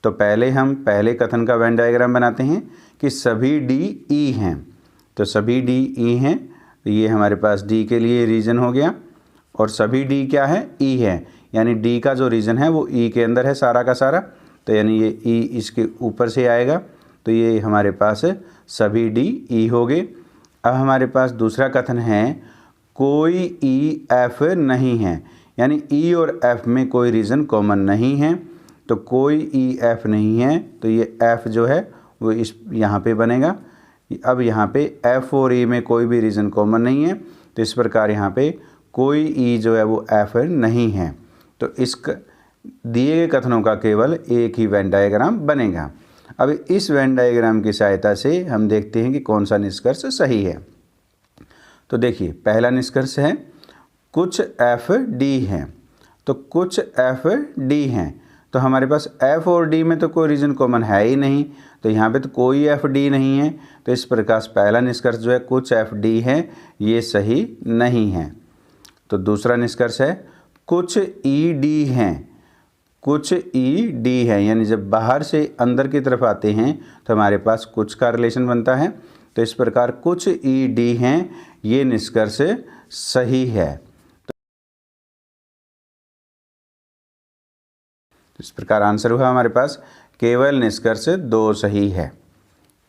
तो पहले हम पहले कथन का वेन डायग्राम बनाते हैं कि सभी डी ई हैं। तो सभी डी ई हैं, तो ये हमारे पास डी के लिए रीज़न हो गया, और सभी डी क्या है, ई है, यानी डी का जो रीज़न है वो ई के अंदर है सारा का सारा, तो यानी ये ई इसके ऊपर से आएगा, तो ये हमारे पास सभी डी ई हो गए। अब हमारे पास दूसरा कथन है कोई ई एफ नहीं है, यानी ई और एफ में कोई रीज़न कॉमन नहीं है, तो कोई ई एफ नहीं है, तो ये एफ जो है वो इस यहाँ पे बनेगा। अब यहाँ पे एफ और ई में कोई भी रीज़न कॉमन नहीं है, तो इस प्रकार यहाँ पे कोई ई जो है वो एफ नहीं है। तो इस दिए गए कथनों का केवल एक ही वेन डायग्राम बनेगा। अब इस वेन डायग्राम की सहायता से हम देखते हैं कि कौन सा निष्कर्ष सही है। तो देखिए पहला निष्कर्ष है कुछ एफ डी हैं। तो कुछ एफ डी हैं, तो हमारे पास एफ और डी में तो कोई रीज़न कॉमन है ही नहीं, तो यहाँ पे तो कोई एफ डी नहीं है, तो इस प्रकार पहला निष्कर्ष जो है कुछ एफ डी हैं ये सही नहीं है। तो दूसरा निष्कर्ष है कुछ ई डी हैं। कुछ ई डी है, यानी जब बाहर से अंदर की तरफ आते हैं तो हमारे पास कुछ का रिलेशन बनता है, तो इस प्रकार कुछ ई डी हैं ये निष्कर्ष सही है। इस प्रकार आंसर हुआ हमारे पास केवल निष्कर्ष 2 सही है।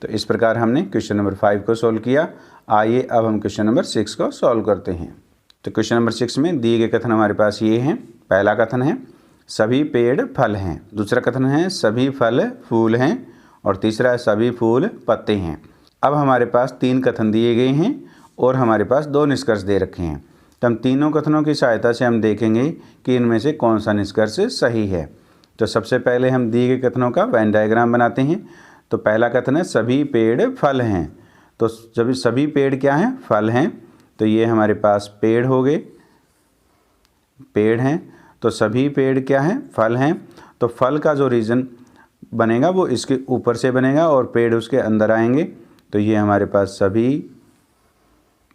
तो इस प्रकार हमने क्वेश्चन नंबर 5 को सॉल्व किया। आइए अब हम क्वेश्चन नंबर 6 को सॉल्व करते हैं। तो क्वेश्चन नंबर 6 में दिए गए कथन हमारे पास ये हैं। पहला कथन है सभी पेड़ फल हैं। दूसरा कथन है सभी फल फूल हैं, और तीसरा है सभी फूल पत्ते हैं। अब हमारे पास 3 कथन दिए गए हैं और हमारे पास 2 निष्कर्ष दे रखे हैं। तो हम तीनों कथनों की सहायता से हम देखेंगे कि इनमें से कौन सा निष्कर्ष सही है। तो सबसे पहले हम दिए गए कथनों का वेन डायग्राम बनाते हैं। तो पहला कथन है सभी पेड़ फल हैं। तो जब सभी पेड़ क्या हैं, फल हैं, तो ये हमारे पास पेड़ हो गए, पेड़ हैं, तो सभी पेड़ क्या हैं, फल हैं। तो फल का जो रीज़न बनेगा वो इसके ऊपर से बनेगा और पेड़ उसके अंदर आएंगे, तो ये हमारे पास सभी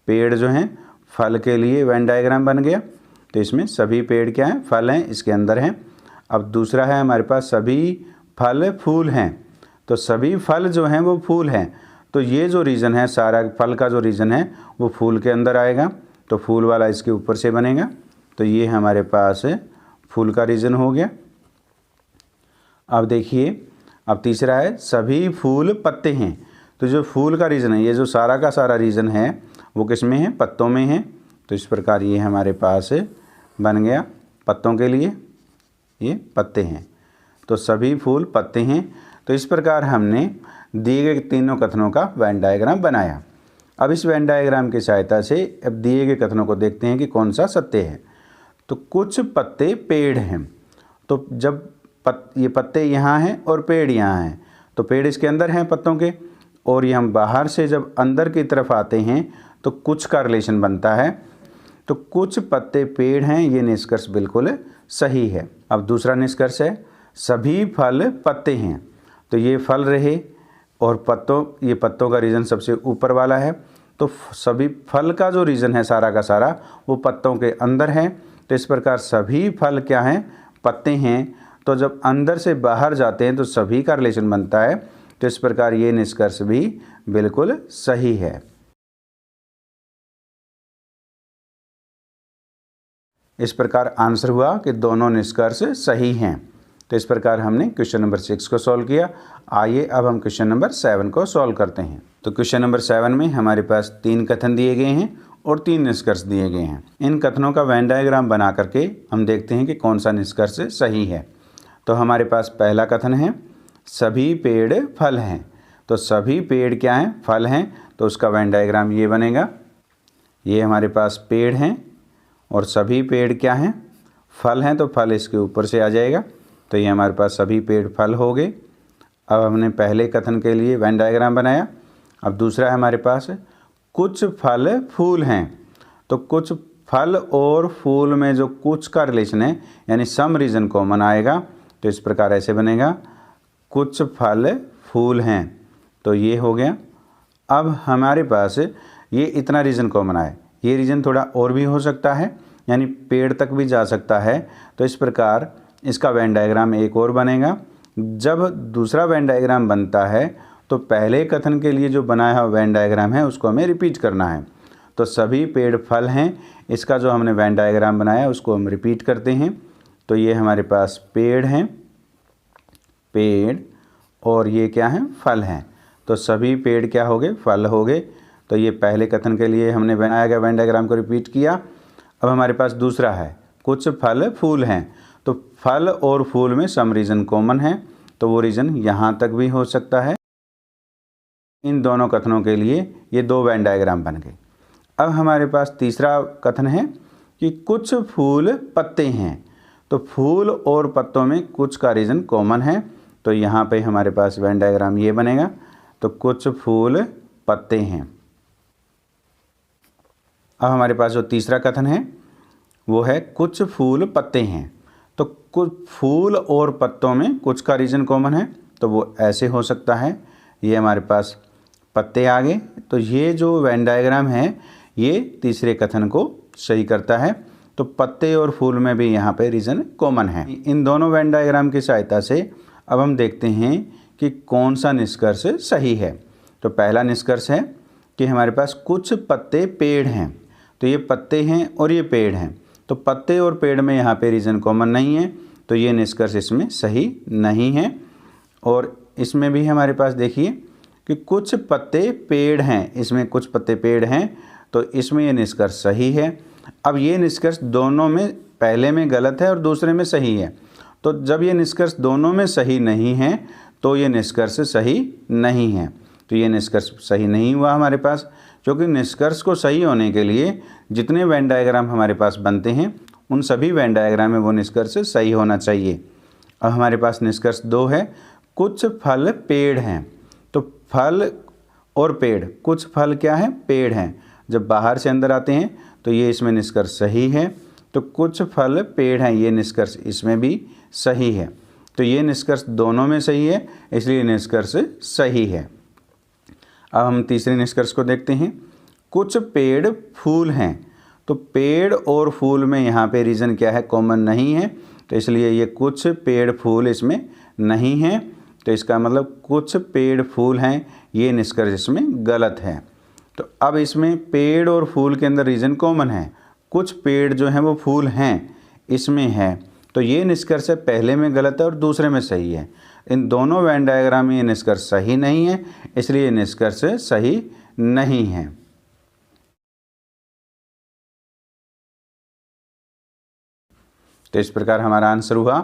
पेड़ जो हैं फल के लिए वेन डायग्राम बन गया। तो इसमें सभी पेड़ क्या हैं, फल हैं, इसके अंदर हैं। अब दूसरा है हमारे पास सभी फल फूल हैं। तो सभी फल जो हैं वो फूल हैं, तो ये जो रीजन है सारा फल का जो रीजन है वो फूल के अंदर आएगा, तो फूल वाला इसके ऊपर से बनेगा। तो ये हमारे पास फूल का रीजन हो गया। अब देखिए, अब तीसरा है सभी फूल पत्ते हैं। तो जो फूल का रीजन है, ये जो सारा का सारा रीजन है वो किस में है? पत्तों में है। तो इस प्रकार ये हमारे पास बन गया पत्तों के लिए, ये पत्ते हैं। तो सभी फूल पत्ते हैं। तो इस प्रकार हमने दिए गए तीनों कथनों का वेन डायग्राम बनाया। अब इस वेन डायग्राम की सहायता से अब दिए गए कथनों को देखते हैं कि कौन सा सत्य है। तो कुछ पत्ते पेड़ हैं। तो जब ये पत्ते यहाँ हैं और पेड़ यहाँ हैं, तो पेड़ इसके अंदर हैं पत्तों के, और ये हम बाहर से जब अंदर की तरफ आते हैं तो कुछ का रिलेशन बनता है। तो कुछ पत्ते पेड़ हैं, ये निष्कर्ष बिल्कुल सही है। अब दूसरा निष्कर्ष है सभी फल पत्ते हैं। तो ये फल रहे और पत्तों, ये पत्तों का रीजन सबसे ऊपर वाला है। तो सभी फल का जो रीजन है सारा का सारा वो पत्तों के अंदर है। तो इस प्रकार सभी फल क्या हैं? पत्ते हैं। तो जब अंदर से बाहर जाते हैं तो सभी का रिलेशन बनता है। तो इस प्रकार ये निष्कर्ष भी बिल्कुल सही है। इस प्रकार आंसर हुआ कि दोनों निष्कर्ष सही हैं। तो इस प्रकार हमने क्वेश्चन नंबर 6 को सॉल्व किया। आइए अब हम क्वेश्चन नंबर 7 को सॉल्व करते हैं। तो क्वेश्चन नंबर 7 में हमारे पास 3 कथन दिए गए हैं और 3 निष्कर्ष दिए गए हैं। इन कथनों का वेन डायग्राम बना करके हम देखते हैं कि कौन सा निष्कर्ष सही है। तो हमारे पास पहला कथन है सभी पेड़ फल हैं। तो सभी पेड़ क्या हैं? फल हैं। तो उसका वेन डायग्राम ये बनेगा। ये हमारे पास पेड़ हैं और सभी पेड़ क्या हैं? फल हैं। तो फल इसके ऊपर से आ जाएगा। तो ये हमारे पास सभी पेड़ फल हो गए। अब हमने पहले कथन के लिए वेन डायग्राम बनाया। अब दूसरा है हमारे पास कुछ फल फूल हैं। तो कुछ फल और फूल में जो कुछ का रिलेशन है यानी सम रीजन कॉमन आएगा। तो इस प्रकार ऐसे बनेगा कुछ फल फूल हैं। तो ये हो गया। अब हमारे पास ये इतना रीजन कॉमन आए, ये रीजन थोड़ा और भी हो सकता है यानी पेड़ तक भी जा सकता है। तो इस प्रकार इसका वेन डायग्राम एक और बनेगा। जब दूसरा वेन डायग्राम बनता है तो पहले कथन के लिए जो बनाया हुआ वेन डायग्राम है उसको हमें रिपीट करना है। तो सभी पेड़ फल हैं, इसका जो हमने वेन डायग्राम बनाया उसको हम रिपीट करते हैं। तो ये हमारे पास पेड़ हैं, पेड़, और ये क्या हैं? फल हैं। तो सभी पेड़ क्या हो गए? फल हो गए। तो ये पहले कथन के लिए हमने बनाया गया वेन डायग्राम को रिपीट किया। अब हमारे पास दूसरा है कुछ फल फूल हैं। तो फल और फूल में सम रीजन कॉमन है। तो वो रीजन यहाँ तक भी हो सकता है। इन दोनों कथनों के लिए ये 2 वेन डायग्राम बन गए। अब हमारे पास तीसरा कथन है कि कुछ फूल पत्ते हैं। तो फूल और पत्तों में कुछ का रीजन कॉमन है। तो यहाँ पे हमारे पास वेन डायग्राम ये बनेगा। तो कुछ फूल पत्ते हैं। अब हमारे पास जो तीसरा कथन है वो है कुछ फूल पत्ते हैं। तो कुछ फूल और पत्तों में कुछ का रीजन कॉमन है। तो वो ऐसे हो सकता है। ये हमारे पास पत्ते आ गए। तो ये जो वेन डायग्राम है ये तीसरे कथन को सही करता है। तो पत्ते और फूल में भी यहाँ पे रीजन कॉमन है। इन दोनों वेन डायग्राम की सहायता से अब हम देखते हैं कि कौन सा निष्कर्ष सही है। तो पहला निष्कर्ष है कि हमारे पास कुछ पत्ते पेड़ हैं। तो ये पत्ते हैं और ये पेड़ हैं। तो पत्ते और पेड़ में यहाँ पे रीजन कॉमन नहीं है। तो ये निष्कर्ष इसमें सही नहीं है। और इसमें भी हमारे पास देखिए कि कुछ पत्ते पेड़ हैं, इसमें कुछ पत्ते पेड़ हैं। तो इसमें ये निष्कर्ष सही है। अब ये निष्कर्ष दोनों में, पहले में गलत है और दूसरे में सही है। तो जब ये निष्कर्ष दोनों में सही नहीं है तो ये निष्कर्ष सही नहीं है। तो ये निष्कर्ष सही नहीं हुआ हमारे पास, क्योंकि निष्कर्ष को सही होने के लिए जितने वेन डायग्राम हमारे पास बनते हैं उन सभी वेन डायग्राम में वो निष्कर्ष सही होना चाहिए। अब हमारे पास निष्कर्ष 2 है कुछ फल पेड़ हैं। तो फल और पेड़, कुछ फल क्या है? पेड़ हैं। जब बाहर से अंदर आते हैं तो ये इसमें निष्कर्ष सही है। तो कुछ फल पेड़ हैं, ये निष्कर्ष इसमें भी सही है। तो ये निष्कर्ष दोनों में सही है, इसलिए निष्कर्ष सही है। अब हम तीसरे निष्कर्ष को देखते हैं। कुछ पेड़ फूल हैं। तो पेड़ और फूल में यहाँ पे रीजन क्या है? कॉमन नहीं है। तो इसलिए ये कुछ पेड़ फूल इसमें नहीं है। तो इसका मतलब कुछ पेड़ फूल हैं, ये निष्कर्ष इसमें गलत है। तो अब इसमें पेड़ और फूल के अंदर रीजन कॉमन है, कुछ पेड़ जो हैं वो फूल हैं इसमें है, तो ये निष्कर्ष पहले में गलत है और दूसरे में सही है। इन दोनों वेन डायग्राम में ये निष्कर्ष सही नहीं है, इसलिए ये निष्कर्ष सही नहीं है। तो इस प्रकार हमारा आंसर हुआ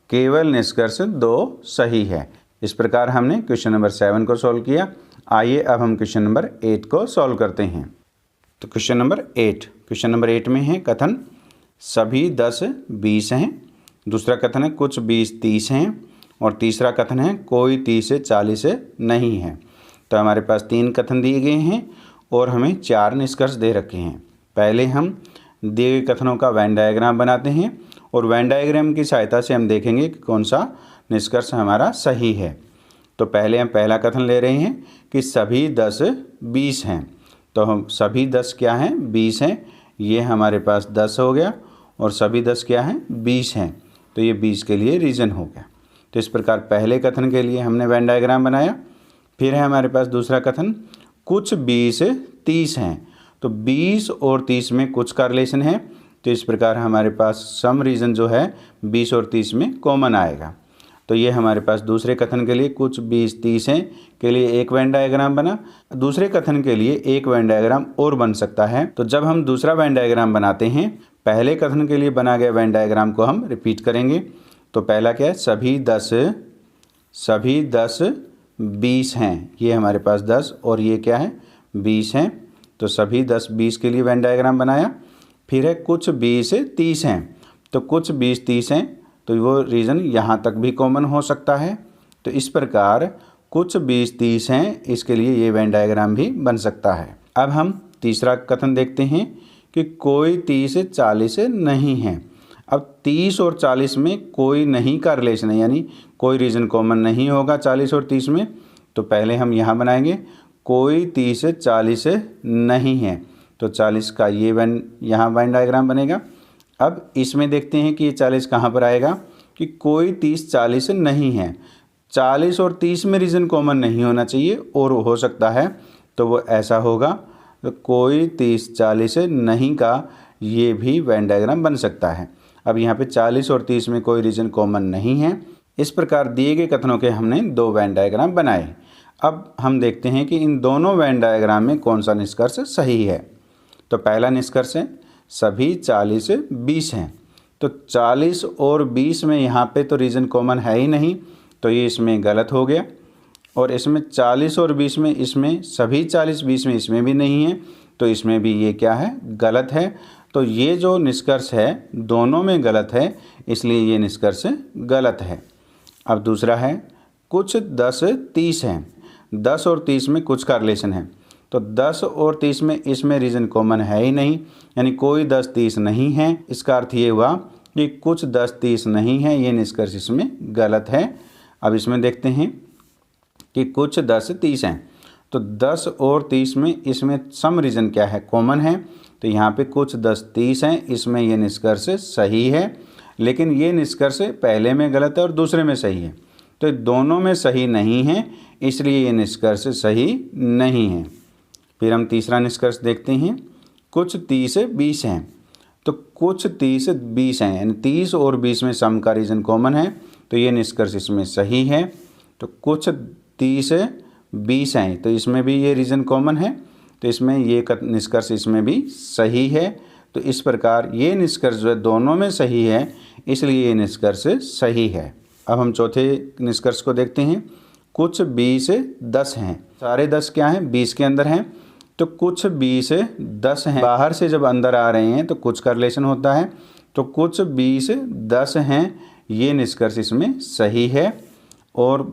केवल निष्कर्ष 2 सही है। इस प्रकार हमने क्वेश्चन नंबर 7 को सॉल्व किया। आइए अब हम क्वेश्चन नंबर 8 को सॉल्व करते हैं। तो क्वेश्चन नंबर 8 में है कथन सभी 10 20 हैं, दूसरा कथन है कुछ 20 30 हैं, और तीसरा कथन है कोई 30 से 40 नहीं है। तो हमारे पास 3 कथन दिए गए हैं और हमें 4 निष्कर्ष दे रखे हैं। पहले हम दिए गए कथनों का वेन डायग्राम बनाते हैं और वेन डायग्राम की सहायता से हम देखेंगे कि कौन सा निष्कर्ष हमारा सही है। तो पहले हम पहला कथन ले रहे हैं कि सभी 10 20 हैं। तो हम सभी 10 क्या हैं 20 हैं, ये हमारे पास 10 हो गया, और सभी 10 क्या हैं 20 हैं, तो ये 20 के लिए रीज़न हो गया। तो इस प्रकार पहले कथन के लिए हमने वेन डायग्राम बनाया। फिर है हमारे पास दूसरा कथन कुछ 20 30 हैं। तो 20 और 30 में कुछ का रिलेशन है, तो इस प्रकार हमारे पास सम रीज़न जो है 20 और 30 में कॉमन आएगा। तो ये हमारे पास दूसरे कथन के लिए कुछ 20 30 हैं के लिए एक वेन डायग्राम बना। दूसरे कथन के लिए एक वेन डायग्राम और बन सकता है। तो जब हम दूसरा वेन डायग्राम बनाते हैं, पहले कथन के लिए बना गया वेन डायग्राम को हम रिपीट करेंगे। तो पहला क्या है सभी 10 20 हैं, ये हमारे पास 10 और ये क्या है 20 हैं। तो सभी 10 20 के लिए वेन डायग्राम बनाया। फिर है कुछ 20 30 हैं। तो कुछ 20 30 हैं, तो वो रीज़न यहाँ तक भी कॉमन हो सकता है। तो इस प्रकार कुछ 20 30 हैं, इसके लिए ये वेन डायग्राम भी बन सकता है। अब हम तीसरा कथन देखते हैं कि कोई 30 40 नहीं है। अब 30 और 40 में कोई नहीं का रिलेशन है, यानी कोई रीज़न कॉमन नहीं होगा 40 और 30 में। तो पहले हम यहाँ बनाएंगे कोई 30 40 नहीं है, तो 40 का ये यहाँ वेन डायग्राम बनेगा। अब इसमें देखते हैं कि ये 40 कहाँ पर आएगा कि कोई 30 40 नहीं है। 40 और 30 में रीज़न कॉमन नहीं होना चाहिए, और हो सकता है तो वो ऐसा होगा, तो कोई 30 40 नहीं का ये भी वेन डायग्राम बन सकता है। अब यहाँ पे 40 और 30 में कोई रीज़न कॉमन नहीं है। इस प्रकार दिए गए कथनों के हमने 2 वेन डायग्राम बनाए। अब हम देखते हैं कि इन दोनों वेन डायग्राम में कौन सा निष्कर्ष सही है। तो पहला निष्कर्ष है सभी 40 20 हैं। तो 40 और 20 में यहाँ पे तो रीज़न कॉमन है ही नहीं, तो ये इसमें गलत हो गया। और इसमें 40 और 20 में इसमें सभी 40 20 में इसमें भी नहीं है, तो इसमें भी ये क्या है गलत है। तो ये जो निष्कर्ष है दोनों में गलत है, इसलिए ये निष्कर्ष गलत है। अब दूसरा है कुछ 10 30 हैं। 10 और 30 में कुछ का रिलेशन है, तो 10 और 30 में इसमें रीज़न कॉमन है ही नहीं, यानी कोई 10 30 नहीं है। इसका अर्थ ये हुआ कि कुछ 10 30 नहीं है, ये निष्कर्ष इसमें गलत है। अब इसमें देखते हैं कि कुछ 10 30 हैं। तो 10 और 30 में इसमें सम रीज़न क्या है कॉमन है, तो यहाँ पे कुछ 10 30 हैं, इसमें ये निष्कर्ष सही है। लेकिन ये निष्कर्ष पहले में गलत है और दूसरे में सही है, तो दोनों में सही नहीं है, इसलिए ये निष्कर्ष सही नहीं है। फिर हम तीसरा निष्कर्ष देखते हैं कुछ 30 20 हैं। तो कुछ 30 20 हैं, यानी 30 और 20 में सम का रीज़न कॉमन है, तो ये निष्कर्ष इसमें सही है। तो कुछ 30 20 हैं, तो इसमें भी ये रीज़न कॉमन है, तो इसमें ये निष्कर्ष इसमें भी सही है। तो इस प्रकार ये निष्कर्ष जो है दोनों में सही है, इसलिए ये निष्कर्ष सही है। अब हम चौथे निष्कर्ष को देखते हैं कुछ 20 10 हैं। सारे 10 क्या हैं 20 के अंदर हैं, तो कुछ 20 10 हैं। बाहर से जब अंदर आ रहे हैं तो कुछ का रिलेशन होता है, तो कुछ 20 10 हैं, ये निष्कर्ष इसमें सही है। और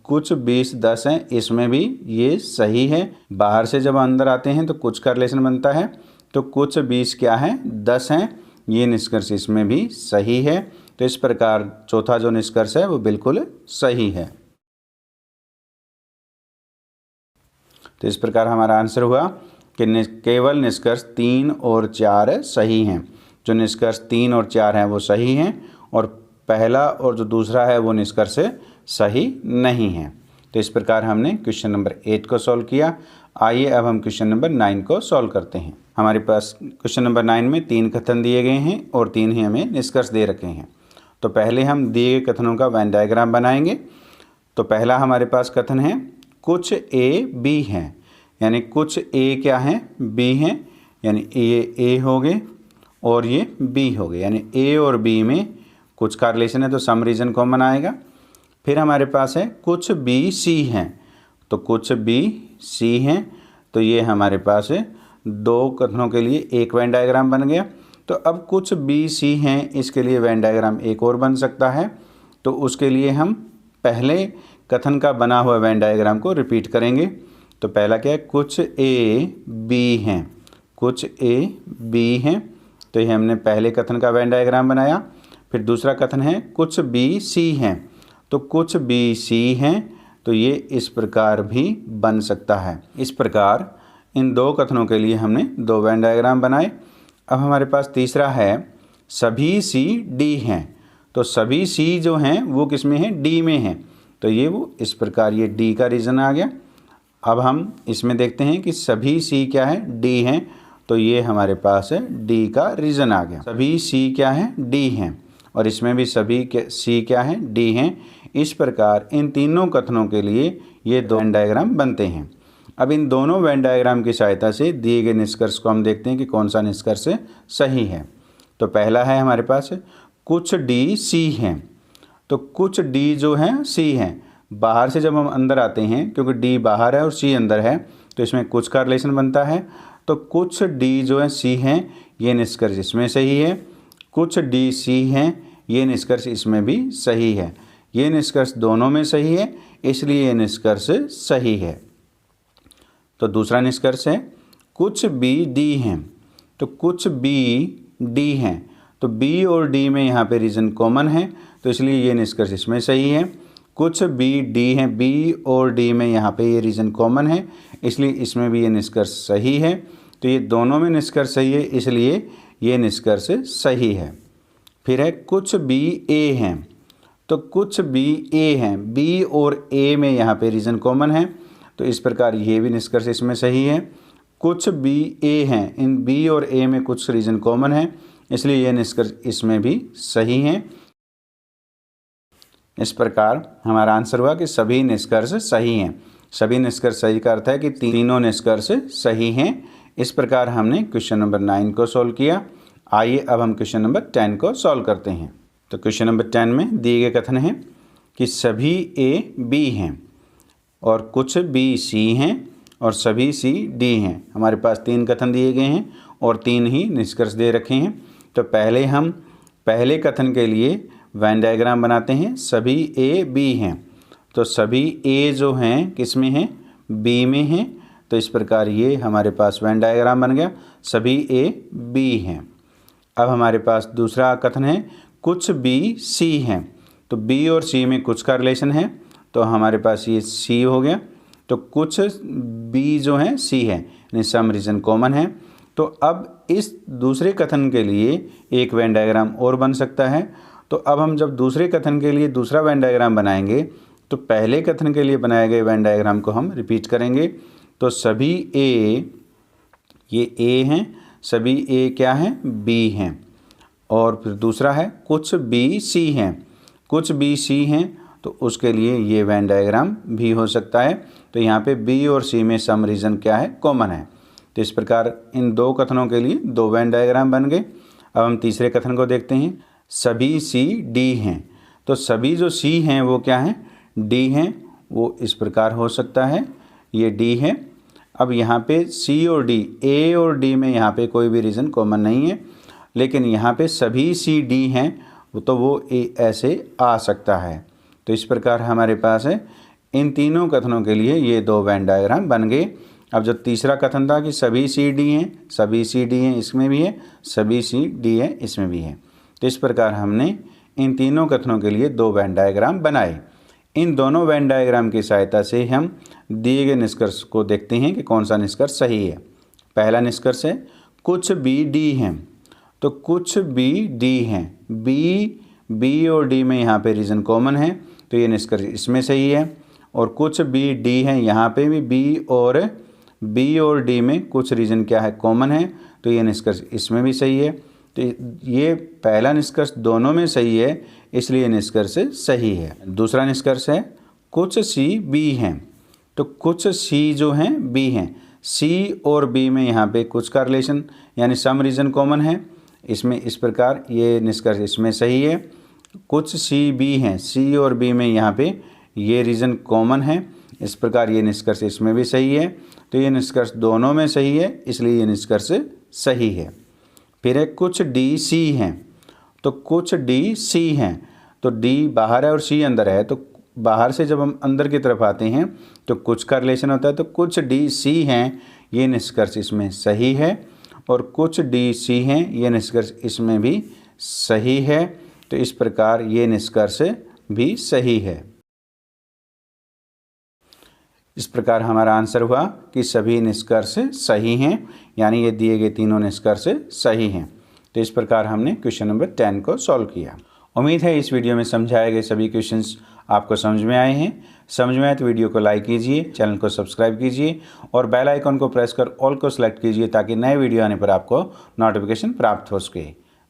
कुछ 20 10 हैं, इसमें भी ये सही है। बाहर से जब अंदर आते हैं तो कुछ का रिलेशन बनता है, तो कुछ 20 क्या है 10 हैं, ये निष्कर्ष इसमें भी सही है। तो इस प्रकार चौथा जो निष्कर्ष है वो बिल्कुल सही है। तो इस प्रकार हमारा आंसर हुआ कि केवल निष्कर्ष 3 और 4 सही हैं। जो निष्कर्ष 3 और 4 हैं वो सही हैं, और पहला और जो दूसरा है वो निष्कर्ष सही नहीं है। तो इस प्रकार हमने क्वेश्चन नंबर 8 को सॉल्व किया। आइए अब हम क्वेश्चन नंबर 9 को सॉल्व करते हैं। हमारे पास क्वेश्चन नंबर 9 में 3 कथन दिए गए हैं और 3 ही हमें निष्कर्ष दे रखे हैं। तो पहले हम दिए गए कथनों का वेन डायग्राम बनाएंगे। तो पहला हमारे पास कथन है कुछ ए बी हैं, यानी कुछ ए क्या हैं, बी हैं, यानी ये ए हो गए और ये बी हो गए, यानी ए और बी में कुछ का रिलेशन है तो सम रीजन कॉमन आएगा। फिर हमारे पास है कुछ बी सी हैं, तो कुछ बी सी हैं, तो ये हमारे पास है 2 कथनों के लिए एक वेन डायग्राम बन गया। तो अब कुछ बी सी हैं, इसके लिए वेन डायग्राम एक और बन सकता है। तो उसके लिए हम पहले कथन का बना हुआ वेन डायग्राम को रिपीट करेंगे। तो पहला क्या है, कुछ ए बी हैं, कुछ ए बी हैं, तो ये हमने पहले कथन का वेन डायग्राम बनाया। फिर दूसरा कथन है कुछ बी सी हैं, तो कुछ बी सी हैं, तो ये इस प्रकार भी बन सकता है। इस प्रकार इन 2 कथनों के लिए हमने 2 वेन डायग्राम बनाए। अब हमारे पास तीसरा है सभी सी डी हैं, तो सभी सी जो हैं वो किस में हैं, डी में हैं, तो ये वो इस प्रकार ये डी का रीज़न आ गया। अब हम इसमें देखते हैं कि सभी सी क्या है, डी हैं, तो ये हमारे पास है डी का रीज़न आ गया। सभी सी क्या है, डी हैं, और इसमें भी सभी सी क्या है, डी हैं। इस प्रकार इन तीनों कथनों के लिए ये 2 वेन डायग्राम बनते हैं। अब इन दोनों वेन डायग्राम की सहायता से दिए गए निष्कर्ष को हम देखते हैं कि कौन सा निष्कर्ष सही है। तो पहला है हमारे पास कुछ डी सी हैं, तो कुछ डी जो हैं सी हैं, बाहर से जब हम अंदर आते हैं, क्योंकि डी बाहर है और सी अंदर है, तो इसमें कुछ का रिलेशन बनता है। तो कुछ डी जो है सी हैं, ये निष्कर्ष इसमें सही है। कुछ डी सी हैं, ये निष्कर्ष इसमें भी सही है। ये निष्कर्ष दोनों में सही है, इसलिए ये निष्कर्ष सही है। तो दूसरा निष्कर्ष है कुछ बी डी हैं, तो कुछ बी डी हैं, तो बी और डी में यहाँ पे रीज़न कॉमन है, तो इसलिए ये निष्कर्ष इसमें सही है। कुछ बी डी हैं, बी और डी में यहाँ पे ये रीज़न कॉमन है, इसलिए इसमें भी ये निष्कर्ष सही है। तो ये दोनों में निष्कर्ष सही है, इसलिए ये निष्कर्ष सही है। फिर है कुछ बी ए हैं, तो कुछ बी ए हैं, बी और ए में यहाँ पे रीज़न कॉमन है, तो इस प्रकार ये भी निष्कर्ष इसमें सही है। कुछ बी ए हैं, इन बी और ए में कुछ रीज़न कॉमन है, इसलिए यह निष्कर्ष इसमें भी सही है। इस प्रकार हमारा आंसर हुआ कि सभी निष्कर्ष सही हैं। सभी निष्कर्ष सही का अर्थ है कि तीनों निष्कर्ष सही हैं। इस प्रकार हमने क्वेश्चन नंबर 9 को सॉल्व किया। आइए अब हम क्वेश्चन नंबर 10 को सॉल्व करते हैं। तो क्वेश्चन नंबर 10 में दिए गए कथन हैं कि सभी ए बी हैं और कुछ बी सी हैं और सभी सी डी हैं। हमारे पास 3 कथन दिए गए हैं और 3 ही निष्कर्ष दे रखे हैं। तो पहले हम पहले कथन के लिए वेन डायग्राम बनाते हैं। सभी ए बी हैं, तो सभी ए जो हैं किस में हैं, बी में हैं, तो इस प्रकार ये हमारे पास वेन डायग्राम बन गया, सभी ए बी हैं। अब हमारे पास दूसरा कथन है कुछ बी सी हैं, तो बी और सी में कुछ का रिलेशन है, तो हमारे पास ये सी हो गया। तो कुछ बी जो हैं सी है, यानी सम रीजन कॉमन है। तो अब इस दूसरे कथन के लिए एक वेन डायग्राम और बन सकता है। तो अब हम जब दूसरे कथन के लिए दूसरा वेन डायग्राम बनाएंगे, तो पहले कथन के लिए बनाए गए वेन डायग्राम को हम रिपीट करेंगे। तो सभी ए, ये ए हैं, सभी ए क्या हैं, बी हैं। और फिर दूसरा है कुछ बी सी हैं, कुछ बी सी हैं, तो उसके लिए ये वेन डायग्राम भी हो सकता है। तो यहाँ पे बी और सी में सम रीजन क्या है, कॉमन है। तो इस प्रकार इन 2 कथनों के लिए 2 वेन डायग्राम बन गए। अब हम तीसरे कथन को देखते हैं। सभी सी डी हैं, तो सभी जो सी हैं वो क्या हैं, डी हैं। वो इस प्रकार हो सकता है, ये डी है। अब यहाँ पे सी और डी, ए और डी में यहाँ पे कोई भी रीज़न कॉमन नहीं है, लेकिन यहाँ पे सभी सी डी हैं, तो वो ऐसे आ सकता है। तो इस प्रकार हमारे पास है इन तीनों कथनों के लिए ये 2 वेन डायग्राम बन गए। अब जो तीसरा कथन था कि सभी सी डी हैं, सभी सी डी हैं इसमें भी है, सभी सी डी है इसमें भी है। तो इस प्रकार हमने इन तीनों कथनों के लिए 2 वेन डायग्राम बनाए। इन दोनों वेन डायग्राम की सहायता से हम दिए गए निष्कर्ष को देखते हैं कि कौन सा निष्कर्ष सही है। पहला निष्कर्ष है कुछ बी डी हैं, तो कुछ बी डी हैं, बी और डी में यहाँ पे रीज़न कॉमन है, तो ये निष्कर्ष इसमें सही है। और कुछ बी डी हैं, यहाँ पे भी बी और डी में कुछ रीजन क्या है, कॉमन है, तो ये निष्कर्ष इसमें भी सही है। तो ये पहला निष्कर्ष दोनों में सही है, इसलिए निष्कर्ष सही है। दूसरा निष्कर्ष है कुछ सी बी हैं, तो कुछ सी जो हैं बी हैं, सी और बी में यहाँ पे कुछ का रिलेशन यानी सम रीजन कॉमन है, इसमें इस प्रकार ये निष्कर्ष इसमें सही है। कुछ सी बी हैं, सी और बी में यहाँ पे ये रीजन कॉमन है, इस प्रकार ये निष्कर्ष इसमें भी सही है। तो ये निष्कर्ष दोनों में सही है, इसलिए ये निष्कर्ष सही है। फिर है कुछ डी सी हैं, तो कुछ डी सी हैं, तो डी बाहर है और सी अंदर है, तो बाहर से जब हम अंदर की तरफ आते हैं तो कुछ का रिलेशन होता है, तो कुछ डी सी हैं, ये निष्कर्ष इसमें सही है। और कुछ डी सी हैं, ये निष्कर्ष इसमें भी सही है। तो इस प्रकार ये निष्कर्ष भी सही है। इस प्रकार हमारा आंसर हुआ कि सभी निष्कर्ष सही हैं, यानी ये दिए गए तीनों निष्कर्ष सही हैं। तो इस प्रकार हमने क्वेश्चन नंबर 10 को सॉल्व किया। उम्मीद है इस वीडियो में समझाए गए सभी क्वेश्चंस आपको समझ में आए हैं। समझ में आए तो वीडियो को लाइक कीजिए, चैनल को सब्सक्राइब कीजिए और बेल आइकन को प्रेस कर ऑल को सेलेक्ट कीजिए ताकि नए वीडियो आने पर आपको नोटिफिकेशन प्राप्त हो सके।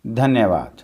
धन्यवाद।